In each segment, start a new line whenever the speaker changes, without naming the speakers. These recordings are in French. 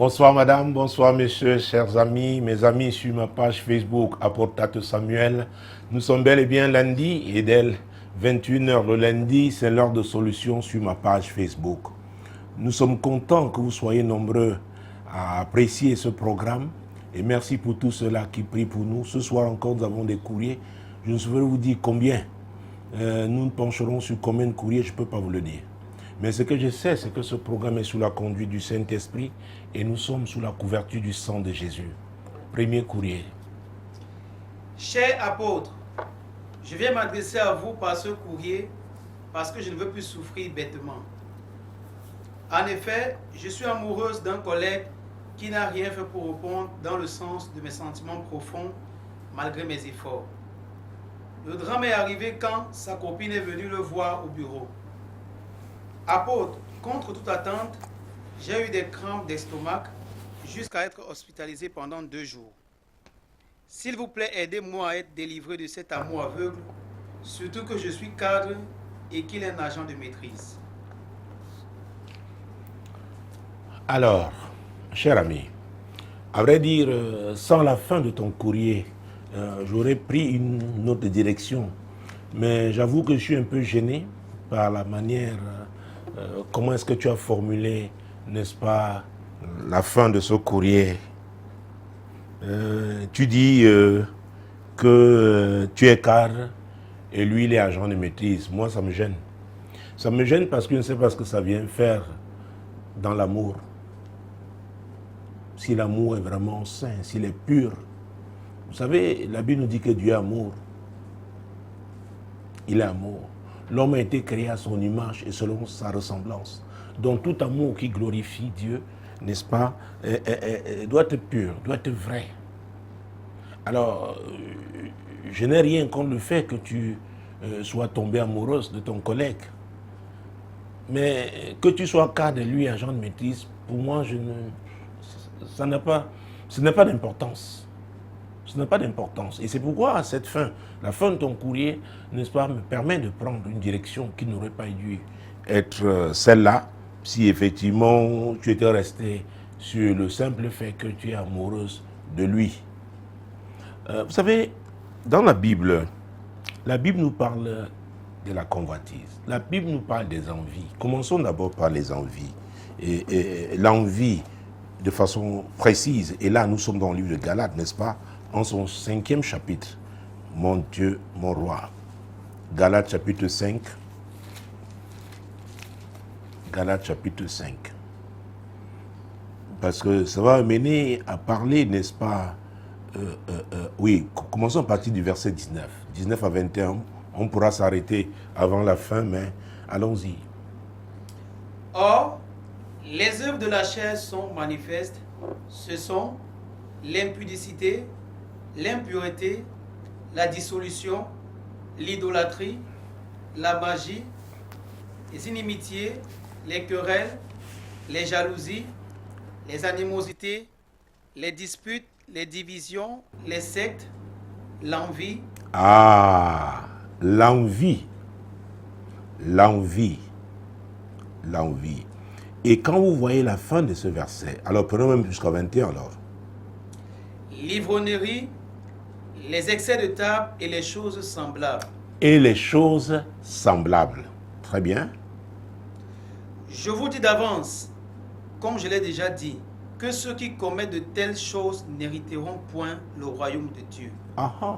Bonsoir madame, bonsoir messieurs, chers amis, mes amis sur ma page Facebook, Apôtre Samuel. Nous sommes bel et bien lundi et dès 21h le lundi, c'est l'heure de solution sur ma page Facebook. Nous sommes contents que vous soyez nombreux à apprécier ce programme et merci pour tous ceux-là qui prient pour nous. Ce soir encore, nous avons des courriers. Je ne saurais vous dire combien. Nous pencherons sur combien de courriers, je ne peux pas vous le dire. Mais ce que je sais, c'est que ce programme est sous la conduite du Saint-Esprit et nous sommes sous la couverture du sang de Jésus. Premier courrier.
Cher apôtre, je viens m'adresser à vous par ce courrier parce que je ne veux plus souffrir bêtement. En effet, je suis amoureuse d'un collègue qui n'a rien fait pour répondre dans le sens de mes sentiments profonds malgré mes efforts. Le drame est arrivé quand sa copine est venue le voir au bureau. Apôtre, contre toute attente, j'ai eu des crampes d'estomac jusqu'à être hospitalisé pendant 2 jours. S'il vous plaît, aidez-moi à être délivré de cet amour aveugle, surtout que je suis cadre et qu'il est un agent de maîtrise.
Alors, cher ami, à vrai dire, sans la fin de ton courrier, j'aurais pris une autre direction. Mais j'avoue que je suis un peu gêné par la manière, comment est-ce que tu as formulé, n'est-ce pas, la fin de ce courrier. Tu dis que tu es cadre et lui, il est agent de maîtrise. Moi, ça me gêne. Ça me gêne parce que je ne sais pas ce que ça vient faire dans l'amour. Si l'amour est vraiment sain, s'il est pur. Vous savez, la Bible nous dit que Dieu est amour. Il est amour. L'homme a été créé à son image et selon sa ressemblance. Donc tout amour qui glorifie Dieu, n'est-ce pas, doit être pur, doit être vrai. Alors, je n'ai rien contre le fait que tu sois tombée amoureuse de ton collègue. Mais que tu sois cadre de lui, agent de maîtrise, pour moi, ce n'est pas d'importance. Ce n'a pas d'importance. Et c'est pourquoi, à cette fin, la fin de ton courrier, n'est-ce pas, me permet de prendre une direction qui n'aurait pas dû être celle-là, si effectivement tu étais resté sur le simple fait que tu es amoureuse de lui. Vous savez, dans la Bible nous parle de la convoitise. La Bible nous parle des envies. Commençons d'abord par les envies. Et l'envie, de façon précise, et là nous sommes dans le livre de Galates, n'est-ce pas, en son 5e chapitre, mon Dieu, mon roi. Galates chapitre 5. Galates chapitre 5. Parce que ça va mener à parler, n'est-ce pas, oui, commençons à partir du verset 19. 19 à 21, on pourra s'arrêter avant la fin, mais allons-y.
Or, les œuvres de la chair sont manifestes. Ce sont l'impudicité, l'impureté, la dissolution, l'idolâtrie, la magie, les inimitiés, les querelles, les jalousies, les animosités, les disputes, les divisions, les sectes, l'envie.
Ah, l'envie. Et quand vous voyez la fin de ce verset, alors prenons même jusqu'à 21 alors.
L'ivrognerie, les excès de table et les choses semblables.
Et les choses semblables. Très bien.
Je vous dis d'avance, comme je l'ai déjà dit, que ceux qui commettent de telles choses n'hériteront point le royaume de Dieu.
Ah,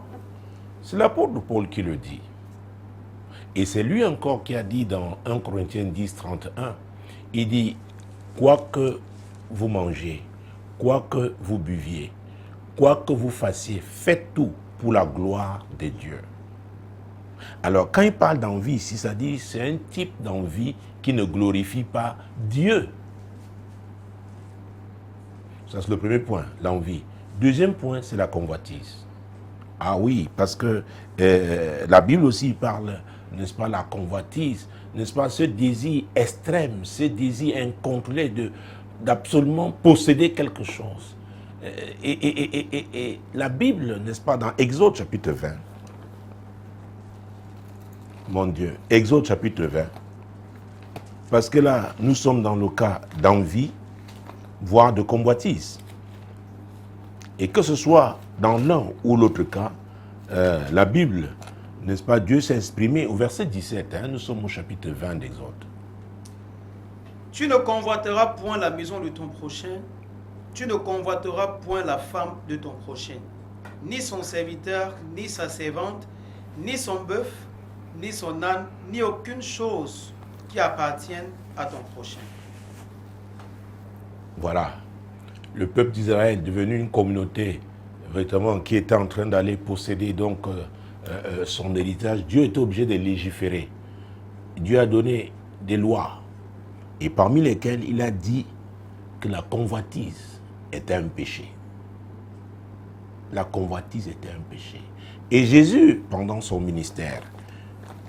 c'est l'apôtre Paul qui le dit. Et c'est lui encore qui a dit dans 1 Corinthiens 10, 31, il dit, quoi que vous mangez, quoi que vous buviez, quoi que vous fassiez, faites tout pour la gloire de Dieu. Alors, quand il parle d'envie ici, ça dit c'est un type d'envie qui ne glorifie pas Dieu. Ça, c'est le premier point, l'envie. Deuxième point, c'est la convoitise. Ah oui, parce que la Bible aussi parle, n'est-ce pas, la convoitise, n'est-ce pas, ce désir extrême, ce désir incontrôlé d'absolument posséder quelque chose. Et la Bible, n'est-ce pas, dans Exode chapitre 20, mon Dieu, Exode chapitre 20, parce que là, nous sommes dans le cas d'envie, voire de convoitise. Et que ce soit dans l'un ou l'autre cas, la Bible, n'est-ce pas, Dieu s'est exprimé au verset 17, nous sommes au chapitre 20 d'Exode.
Tu ne convoiteras point la maison de ton prochain, tu ne convoiteras point la femme de ton prochain, ni son serviteur, ni sa servante, ni son bœuf, ni son âne, ni aucune chose qui appartienne à ton prochain.
Voilà. Le peuple d'Israël est devenu une communauté véritablement qui était en train d'aller posséder donc son héritage. Dieu était obligé de légiférer. Dieu a donné des lois et parmi lesquelles il a dit que la convoitise était un péché. La convoitise était un péché. Et Jésus, pendant son ministère,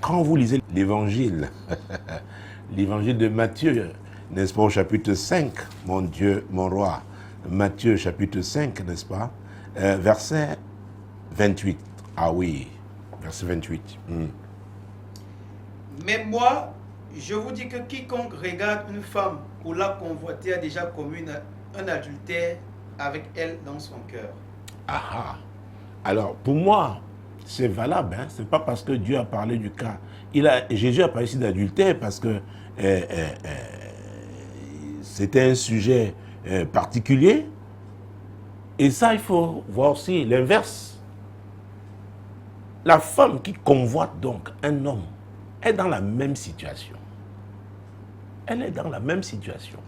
quand vous lisez l'évangile, l'évangile de Matthieu, n'est-ce pas, au chapitre 5, mon Dieu, mon roi, Matthieu chapitre 5, n'est-ce pas, verset 28. Ah oui, verset 28.
Mais moi, je vous dis que quiconque regarde une femme pour la convoiter a déjà commis un adultère avec elle dans son cœur.
Ah. Alors, pour moi, c'est valable. Ce n'est pas parce que Dieu a parlé du cas. Jésus a parlé ici d'adultère parce que c'était un sujet particulier. Et ça, il faut voir aussi l'inverse. La femme qui convoite donc un homme est dans la même situation. Elle est dans la même situation.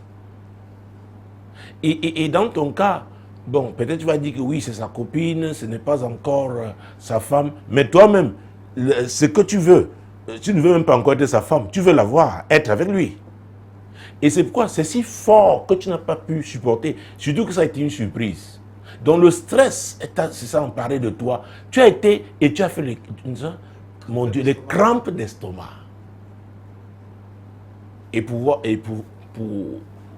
Et dans ton cas, bon, peut-être tu vas dire que oui, c'est sa copine, ce n'est pas encore sa femme, mais toi-même, ce que tu veux, tu ne veux même pas encore être sa femme, tu veux la voir, être avec lui. Et c'est pourquoi c'est si fort que tu n'as pas pu supporter, surtout que ça a été une surprise. Donc le stress c'est ça emparé de toi. Tu as été et tu as fait les crampes d'estomac. Et pour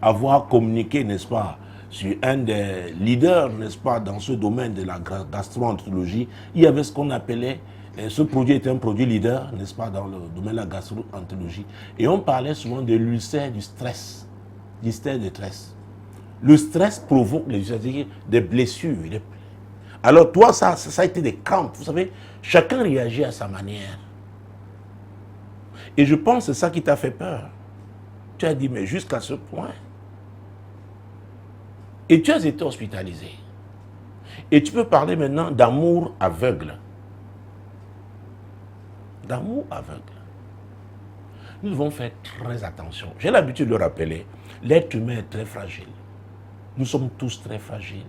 avoir communiqué, n'est-ce pas, sur un des leaders, n'est-ce pas, dans ce domaine de la gastro-entérologie, il y avait ce qu'on appelait, ce produit était un produit leader, n'est-ce pas, dans le domaine de la gastro-entérologie. Et on parlait souvent de l'ulcère du stress, l'ulcère de stress. Le stress provoque des blessures. Alors toi, ça a été des crampes. Vous savez, chacun réagit à sa manière. Et je pense que c'est ça qui t'a fait peur. Tu as dit, mais jusqu'à ce point. Et tu as été hospitalisé. Et tu peux parler maintenant d'amour aveugle. D'amour aveugle. Nous devons faire très attention. J'ai l'habitude de le rappeler. L'être humain est très fragile. Nous sommes tous très fragiles.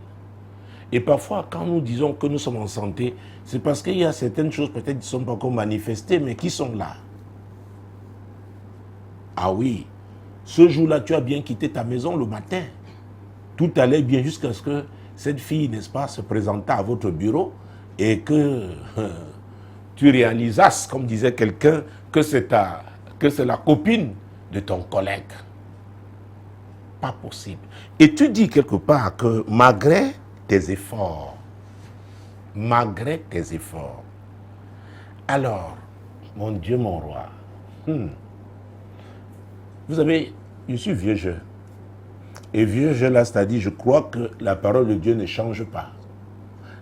Et parfois, quand nous disons que nous sommes en santé, c'est parce qu'il y a certaines choses peut-être qui ne sont pas encore manifestées, mais qui sont là. Ah oui, ce jour-là, tu as bien quitté ta maison le matin. Tout allait bien jusqu'à ce que cette fille, n'est-ce pas, se présentât à votre bureau et que tu réalisasses, comme disait quelqu'un, que c'est la copine de ton collègue. Pas possible. Et tu dis quelque part que malgré tes efforts, alors, mon Dieu, mon roi, vous savez, je suis vieux jeu. Et vieux jeu là, c'est-à-dire, je crois que la parole de Dieu ne change pas.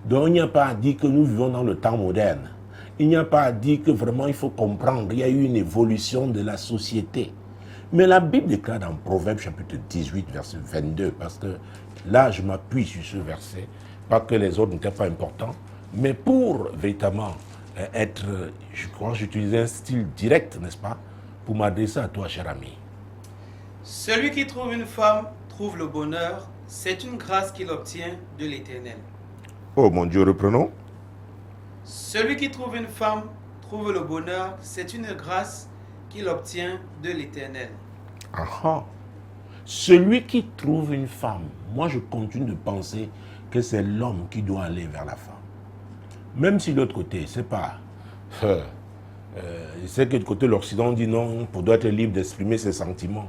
Donc, il n'y a pas à dire que nous vivons dans le temps moderne. Il n'y a pas à dire que vraiment il faut comprendre, il y a eu une évolution de la société. Mais la Bible déclare dans Proverbe chapitre 18, verset 22, parce que là, je m'appuie sur ce verset, pas que les autres n'étaient pas importants, mais pour véritablement être, je crois, j'utilisais un style direct, n'est-ce pas, pour m'adresser à toi, cher ami.
Celui qui trouve une femme trouve le bonheur, c'est une grâce qu'il obtient de l'Éternel.
Oh mon Dieu, reprenons.
Celui qui trouve une femme trouve le bonheur, c'est une grâce qu'il obtient de l'Éternel.
Celui qui trouve une femme, moi je continue de penser que c'est l'homme qui doit aller vers la femme. Même si de l'autre côté, c'est pas... je sais que du côté de l'Occident, on dit non, pour doit être libre d'exprimer ses sentiments.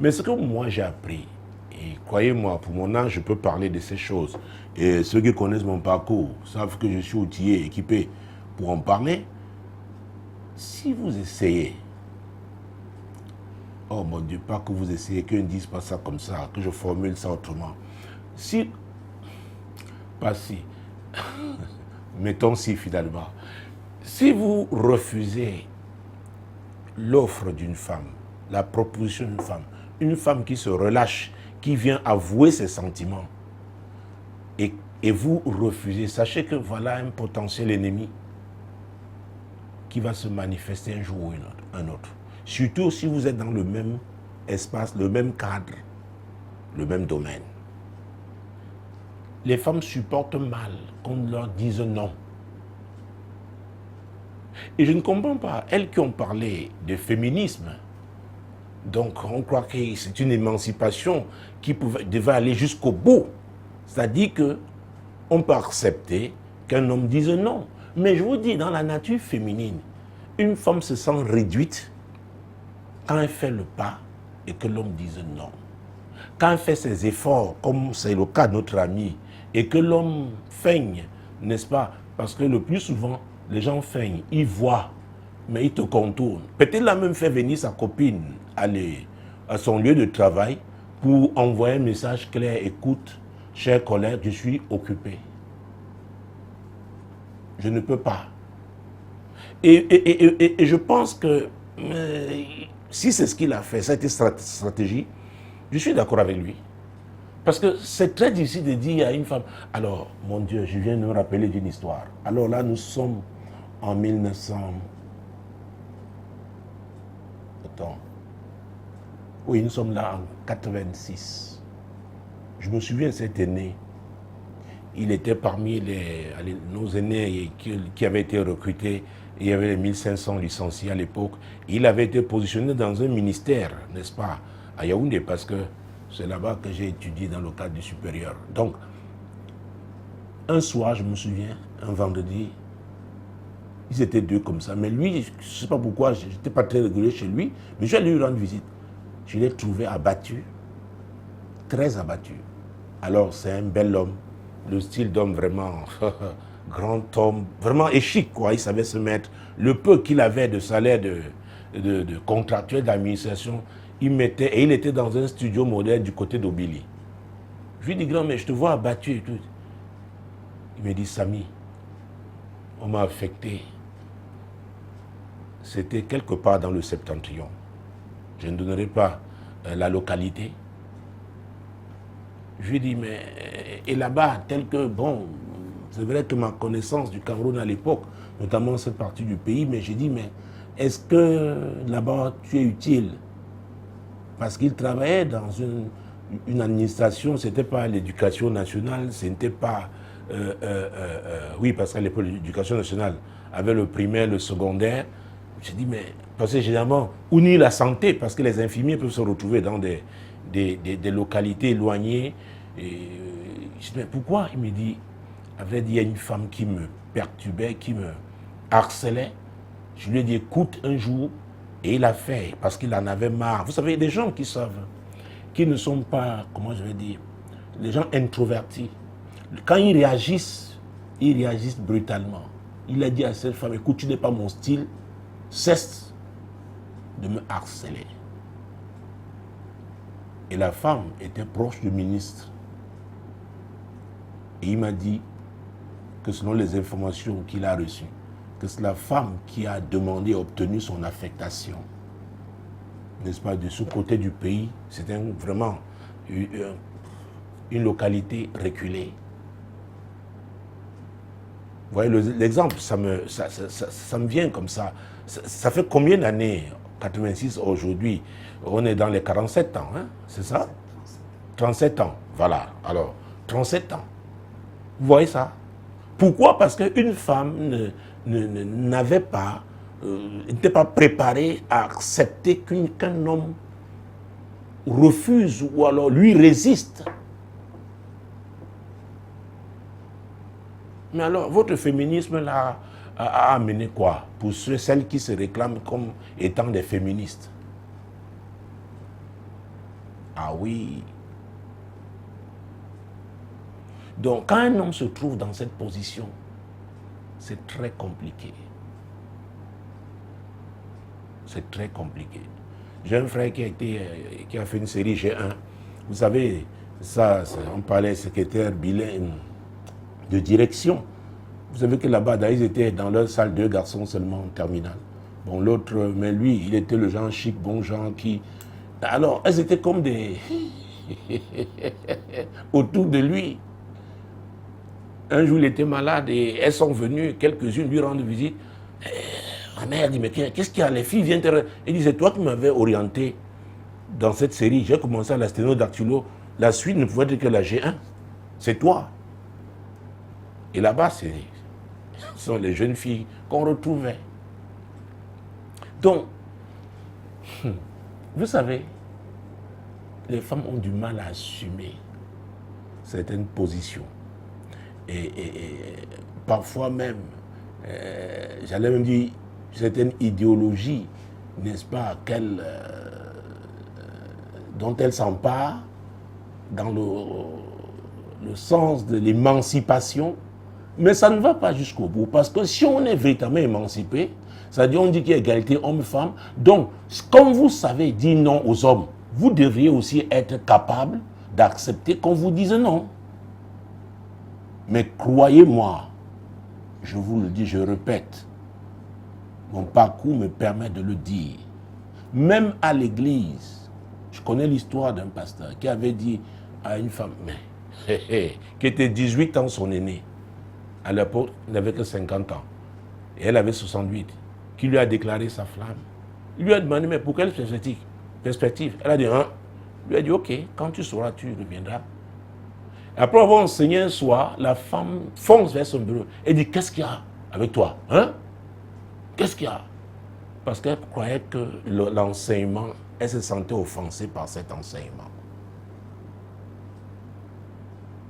Mais ce que moi j'ai appris, et croyez-moi, pour mon âge, je peux parler de ces choses. Et ceux qui connaissent mon parcours savent que je suis outillé, équipé pour en parler. Si vous essayez, Oh mon Dieu, pas que vous essayez, qu'on ne dise pas ça comme ça, que je formule ça autrement. Si, pas si, mettons si finalement, si vous refusez l'offre d'une femme, la proposition d'une femme qui se relâche, qui vient avouer ses sentiments, et vous refusez, sachez que voilà un potentiel ennemi qui va se manifester un jour ou un autre. Surtout si vous êtes dans le même espace, le même cadre, le même domaine. Les femmes supportent mal qu'on leur dise non. Et je ne comprends pas, elles qui ont parlé de féminisme, donc on croit que c'est une émancipation qui devait aller jusqu'au bout. C'est-à-dire qu'on peut accepter qu'un homme dise non. Mais je vous dis, dans la nature féminine, une femme se sent réduite quand elle fait le pas et que l'homme dise non. Quand elle fait ses efforts, comme c'est le cas de notre ami, et que l'homme feigne, n'est-ce pas? Parce que le plus souvent, les gens feignent, ils voient, mais ils te contournent. Peut-être il a même fait venir sa copine à son lieu de travail pour envoyer un message clair: écoute, cher collègue, je suis occupé. Je ne peux pas. Et je pense que si c'est ce qu'il a fait, cette stratégie, je suis d'accord avec lui. Parce que c'est très difficile de dire à une femme, alors, mon Dieu, je viens de me rappeler d'une histoire. Alors là, nous sommes en 1900... Attends. Oui, nous sommes là en 86. Je me souviens, cet aîné, il était parmi nos aînés qui avaient été recrutés. Il y avait les 1500 licenciés à l'époque. Il avait été positionné dans un ministère, n'est-ce pas, à Yaoundé, parce que c'est là-bas que j'ai étudié dans le cadre du supérieur. Donc, un soir, je me souviens, un vendredi, ils étaient deux comme ça. Mais lui, je ne sais pas pourquoi, je n'étais pas très régulier chez lui, mais je suis allé lui rendre visite. Je l'ai trouvé abattu, très abattu. Alors, c'est un bel homme, le style d'homme vraiment, grand homme, vraiment échique, quoi. Il savait se mettre. Le peu qu'il avait de salaire de contractuel d'administration, il mettait, et il était dans un studio moderne du côté d'Obili. Je lui dis, grand, mais je te vois abattu et tout. Il me dit, Samy, on m'a affecté. C'était quelque part dans le Septentrion. Je ne donnerai pas la localité. Je lui dis, mais et là-bas, tel que, bon, c'est vrai que ma connaissance du Cameroun à l'époque, notamment cette partie du pays, mais j'ai dit, mais est-ce que là-bas tu es utile? Parce qu'il travaillait dans une administration, ce n'était pas l'éducation nationale, ce n'était pas... oui, parce qu'à l'époque, l'éducation nationale avait le primaire, le secondaire. J'ai dit, mais... Parce que généralement, on nie la santé, parce que les infirmiers peuvent se retrouver dans des localités éloignées. Et, je dis, mais pourquoi? Il me dit, à vrai dire, il y a une femme qui me perturbait, qui me harcelait. Je lui ai dit, écoute, un jour, et il a fait, parce qu'il en avait marre. Vous savez, il y a des gens qui savent, qui ne sont pas, comment je vais dire, les gens introvertis. Quand ils réagissent brutalement. Il a dit à cette femme, écoute, tu n'es pas mon style, cesse de me harceler. Et la femme était proche du ministre. Et il m'a dit que selon les informations qu'il a reçues, que c'est la femme qui a demandé et obtenu son affectation. N'est-ce pas, de ce côté du pays, c'était vraiment une localité reculée. Vous voyez, l'exemple, ça me vient comme ça. Ça fait combien d'années, 86 aujourd'hui? On est dans les 47 ans, hein, c'est ça? 37 ans, voilà. Alors, 37 ans. Vous voyez ça? Pourquoi? Parce qu'une femme n'avait pas, n'était pas préparée à accepter qu'un homme refuse ou alors lui résiste. Mais alors, votre féminisme là a amené quoi? Pour celles qui se réclament comme étant des féministes. Ah oui. Donc, quand un homme se trouve dans cette position, c'est très compliqué. C'est très compliqué. J'ai un frère qui a fait une série G1. Vous savez, ça, on parlait secrétaire bilingue de direction. Vous savez que là-bas, ils étaient dans leur salle, 2 garçons seulement en terminale. Bon, l'autre, mais lui, il était le genre chic, bon genre qui... Alors, elles étaient comme des... autour de lui. Un jour, il était malade et elles sont venues, quelques-unes, lui rendre visite. Ma mère dit, mais qu'est-ce qu'il y a? Les filles viennent te... Il dit, c'est toi qui m'avais orienté dans cette série. J'ai commencé à la sténodactylo. La suite ne pouvait être que la G1. C'est toi. Et là-bas, ce sont les jeunes filles qu'on retrouvait. Donc, vous savez, les femmes ont du mal à assumer certaines positions. Et parfois même, j'allais même dire, certaines idéologies, n'est-ce pas, dont elles s'emparent dans le sens de l'émancipation, mais ça ne va pas jusqu'au bout, parce que si on est véritablement émancipé, c'est-à-dire on dit qu'il y a égalité homme-femme, donc comme vous savez dire non aux hommes, vous devriez aussi être capable d'accepter qu'on vous dise non. Mais croyez-moi, je vous le dis, je répète, mon parcours me permet de le dire. Même à l'église, je connais l'histoire d'un pasteur qui avait dit à une femme, qui était 18 ans son aîné, à l'époque, il n'avait que 50 ans, et elle avait 68, qui lui a déclaré sa flamme. Il lui a demandé, mais pour quelle perspective? Elle a dit, hein? Il lui a dit, ok, quand tu sauras, tu reviendras. Après avoir enseigné un soir, la femme fonce vers son bureau et dit, qu'est-ce qu'il y a avec toi? Hein? Qu'est-ce qu'il y a? Parce qu'elle croyait que l'enseignement, elle se sentait offensée par cet enseignement.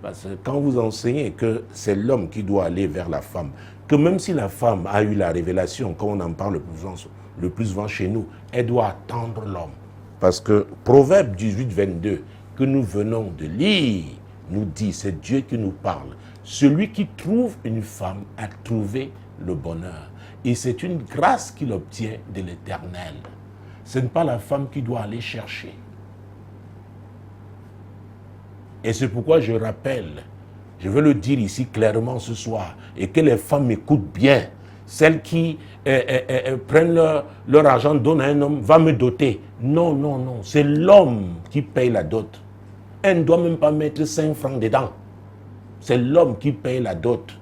Parce que quand vous enseignez que c'est l'homme qui doit aller vers la femme, que même si la femme a eu la révélation, comme on en parle le plus souvent chez nous, elle doit attendre l'homme. Parce que Proverbe 18, 22, que nous venons de lire, nous dit, c'est Dieu qui nous parle. Celui qui trouve une femme a trouvé le bonheur. Et c'est une grâce qu'il obtient de l'Éternel. Ce n'est pas la femme qui doit aller chercher. Et c'est pourquoi je rappelle, je veux le dire ici clairement ce soir, et que les femmes m'écoutent bien. Celles qui prennent leur argent, donnent à un homme, va me doter. Non, non, non, c'est l'homme qui paye la dot. Elle ne doit même pas mettre 5 francs dedans. C'est l'homme qui paye la dot.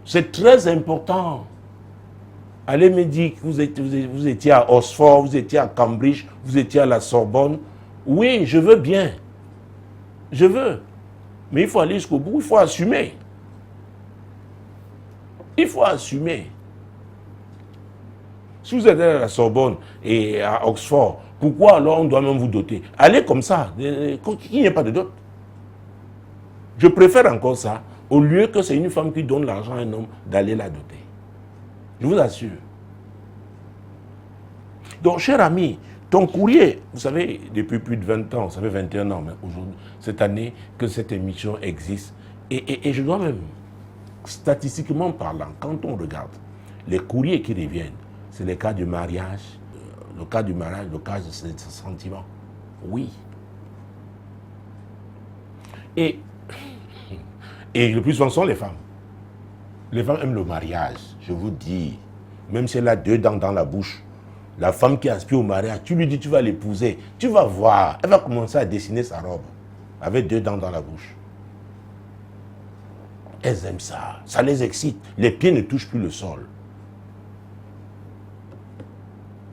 C'est très important. Allez me dire que vous étiez à Oxford, vous étiez à Cambridge, vous étiez à la Sorbonne. Oui, je veux bien. Je veux. Mais il faut aller jusqu'au bout, il faut assumer. Il faut assumer. Si vous êtes à la Sorbonne et à Oxford, pourquoi alors on doit même vous doter? Allez comme ça, qu'il n'y ait pas de dot. Je préfère encore ça, au lieu que c'est une femme qui donne l'argent à un homme, d'aller la doter. Je vous assure. Donc, cher ami, ton courrier, vous savez, depuis plus de 20 ans, ça fait 21 ans, mais aujourd'hui, cette année, que cette émission existe. Et je dois même, statistiquement parlant, quand on regarde les courriers qui reviennent, c'est le cas du mariage, le cas de ce sentiment. Oui. Et le plus souvent sont les femmes. Les femmes aiment le mariage, je vous dis. Même si elle a 2 dents dans la bouche, la femme qui aspire au mariage, tu lui dis tu vas l'épouser, tu vas voir, elle va commencer à dessiner sa robe avec 2 dents dans la bouche. Elles aiment ça, ça les excite. Les pieds ne touchent plus le sol.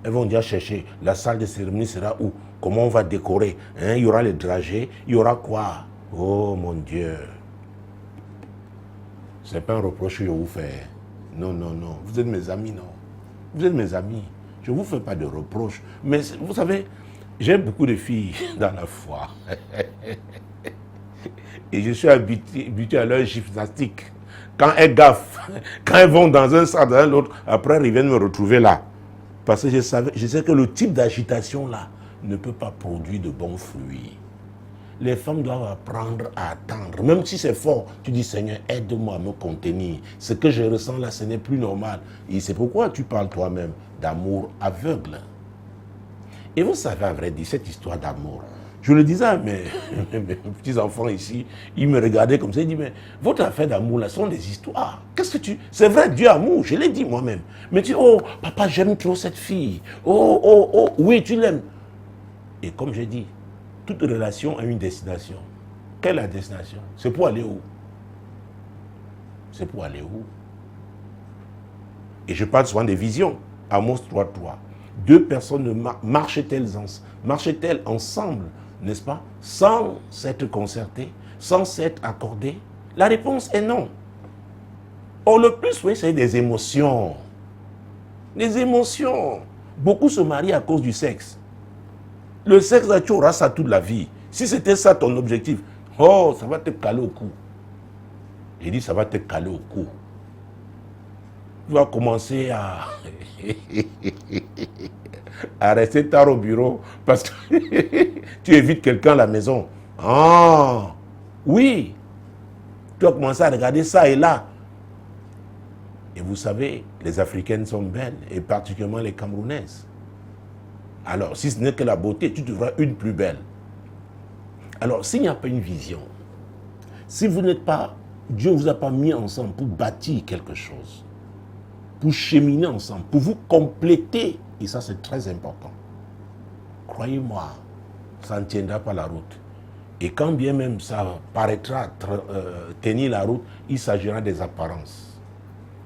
Elles vont déjà chercher, la salle de cérémonie sera où? Comment on va décorer? Il y aura les dragées, il y aura quoi? Oh mon Dieu. Ce n'est pas un reproche que je vous fais. Non, non, non. Vous êtes mes amis, non. Vous êtes mes amis. Je ne vous fais pas de reproches. Mais vous savez, j'ai beaucoup de filles dans la foi. Et je suis habitué à leur gymnastique. Quand elles gaffent, quand elles vont dans un sens, dans l'autre, après elles viennent me retrouver là. Parce que je sais que le type d'agitation là ne peut pas produire de bons fruits. Les femmes doivent apprendre à attendre. Même si c'est fort, tu dis Seigneur, aide-moi à me contenir. Ce que je ressens là, ce n'est plus normal. Et c'est pourquoi tu parles toi-même d'amour aveugle. Et vous savez, à vrai dire, cette histoire d'amour, je le disais à mes petits-enfants ici, ils me regardaient comme ça, ils disaient, mais votre affaire d'amour, là, ce sont des histoires. Qu'est-ce que tu... C'est vrai, Dieu amour, je l'ai dit moi-même. Mais tu dis, oh, papa, j'aime trop cette fille. Oh, oh, oh, oui, tu l'aimes. Et comme j'ai dit, toute relation a une destination. Quelle est la destination? C'est pour aller où? C'est pour aller où? Et je parle souvent des visions. Amos 3.3. Deux personnes marchent-elles ensemble, n'est-ce pas, sans s'être concertées, sans s'être accordées? La réponse est non. Or, le plus, oui, c'est des émotions. Des émotions. Beaucoup se marient à cause du sexe. Le sexe, tu auras ça toute la vie. Si c'était ça ton objectif, oh, ça va te caler au cou. J'ai dit, ça va te caler au cou. Tu vas commencer à rester tard au bureau parce que tu évites quelqu'un à la maison. Ah, oui. Tu vas commencer à regarder ça et là. Et vous savez, les Africaines sont belles, et particulièrement les Camerounaises. Alors, si ce n'est que la beauté, tu trouveras une plus belle. Alors, s'il n'y a pas une vision, si vous n'êtes pas, Dieu ne vous a pas mis ensemble pour bâtir quelque chose, pour cheminer ensemble, pour vous compléter, et ça c'est très important. Croyez-moi, ça ne tiendra pas la route. Et quand bien même ça paraîtra tenir la route, il s'agira des apparences.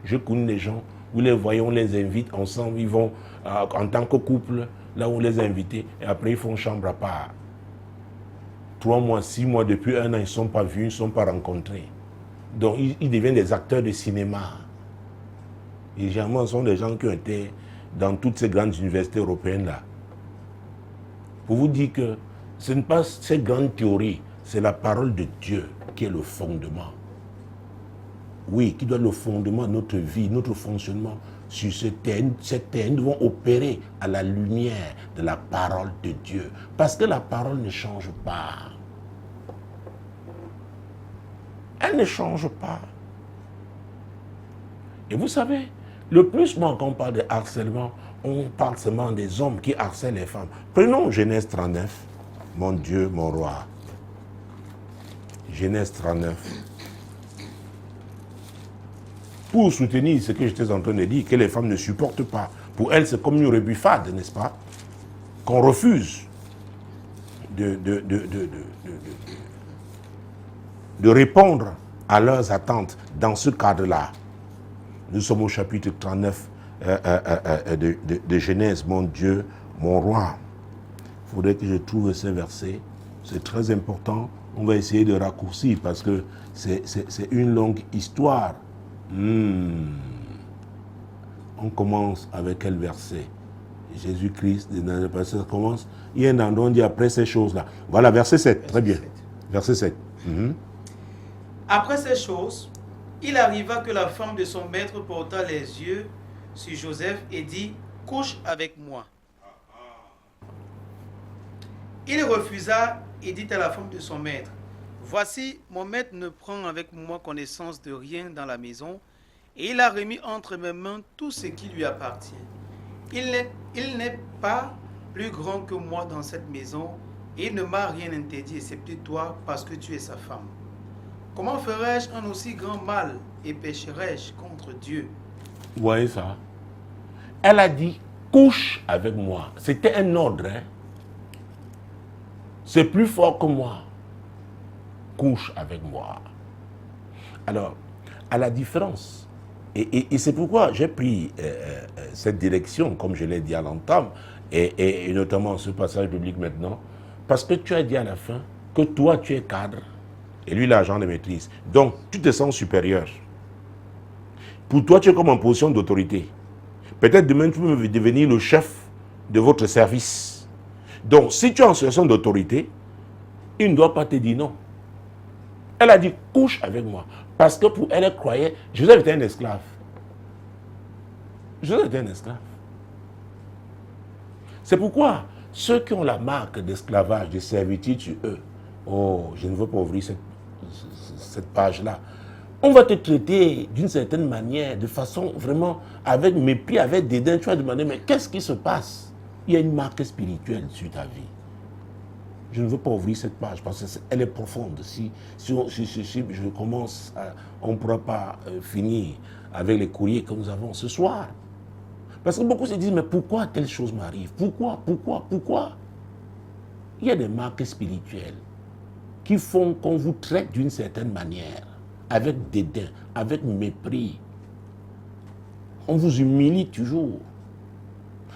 Je connais des gens, vous les voyez, on les invite ensemble, ils vont en tant que couple, là où on les a invités, et après ils font chambre à part. 3 mois, 6 mois, depuis 1 an, ils ne sont pas vus, ils ne sont pas rencontrés. Donc ils deviennent des acteurs de cinéma. Et généralement, ce sont des gens qui ont été dans toutes ces grandes universités européennes-là. Pour vous dire que ce n'est pas ces grandes théories, c'est la parole de Dieu qui est le fondement. Oui, qui doit être le fondement de notre vie, notre fonctionnement sur cette terre. Nous devons opérer à la lumière de la parole de Dieu. Parce que la parole ne change pas. Elle ne change pas. Et vous savez, le plus souvent quand on parle de harcèlement, on parle seulement des hommes qui harcèlent les femmes. Prenons Genèse 39, mon Dieu, mon roi. Genèse 39. Pour soutenir ce que j'étais en train de dire, que les femmes ne supportent pas. Pour elles, c'est comme une rebuffade, n'est-ce pas? Qu'on refuse de répondre à leurs attentes dans ce cadre-là. Nous sommes au chapitre 39 de Genèse, mon Dieu, mon roi. Il faudrait que je trouve ces versets. C'est très important. On va essayer de raccourcir parce que c'est une longue histoire. On commence avec quel verset? Jésus-Christ, ça commence. Il y a un endroit où on dit après ces choses-là. Voilà, verset 7. Très bien. Verset 7.
Après ces choses, il arriva que la femme de son maître porta les yeux sur Joseph et dit, « Couche avec moi. » Il refusa et dit à la femme de son maître, « Voici, mon maître ne prend avec moi connaissance de rien dans la maison, et il a remis entre mes mains tout ce qui lui appartient. Il n'est pas plus grand que moi dans cette maison, et il ne m'a rien interdit, excepté toi, parce que tu es sa femme. Comment ferais-je un aussi grand mal et pécherais-je contre Dieu? »
Vous voyez ça? Elle a dit, couche avec moi. C'était un ordre. Hein? C'est plus fort que moi. Couche avec moi. Alors, à la différence, et c'est pourquoi j'ai pris cette direction, comme je l'ai dit à l'entame, et notamment ce passage biblique maintenant, parce que tu as dit à la fin que toi, tu es cadre, et lui, l'agent de maîtrise. Donc, tu te sens supérieur. Pour toi, tu es comme en position d'autorité. Peut-être demain, tu peux devenir le chef de votre service. Donc, si tu es en situation d'autorité, il ne doit pas te dire non. Elle a dit, couche avec moi. Parce que pour elle, elle croyait, Joseph était un esclave. Joseph était un esclave. C'est pourquoi ceux qui ont la marque d'esclavage, de servitude sur eux, oh, je ne veux pas ouvrir cette page-là. On va te traiter d'une certaine manière, de façon vraiment avec mépris, avec dédain. Tu vas demander, mais qu'est-ce qui se passe? Il y a une marque spirituelle sur ta vie. Je ne veux pas ouvrir cette page parce qu'elle est profonde. Si je commence, on ne pourra pas finir avec les courriers que nous avons ce soir. Parce que beaucoup se disent, mais pourquoi telle chose m'arrive? Pourquoi? Il y a des marques spirituelles qui font qu'on vous traite d'une certaine manière, avec dédain, avec mépris. On vous humilie toujours.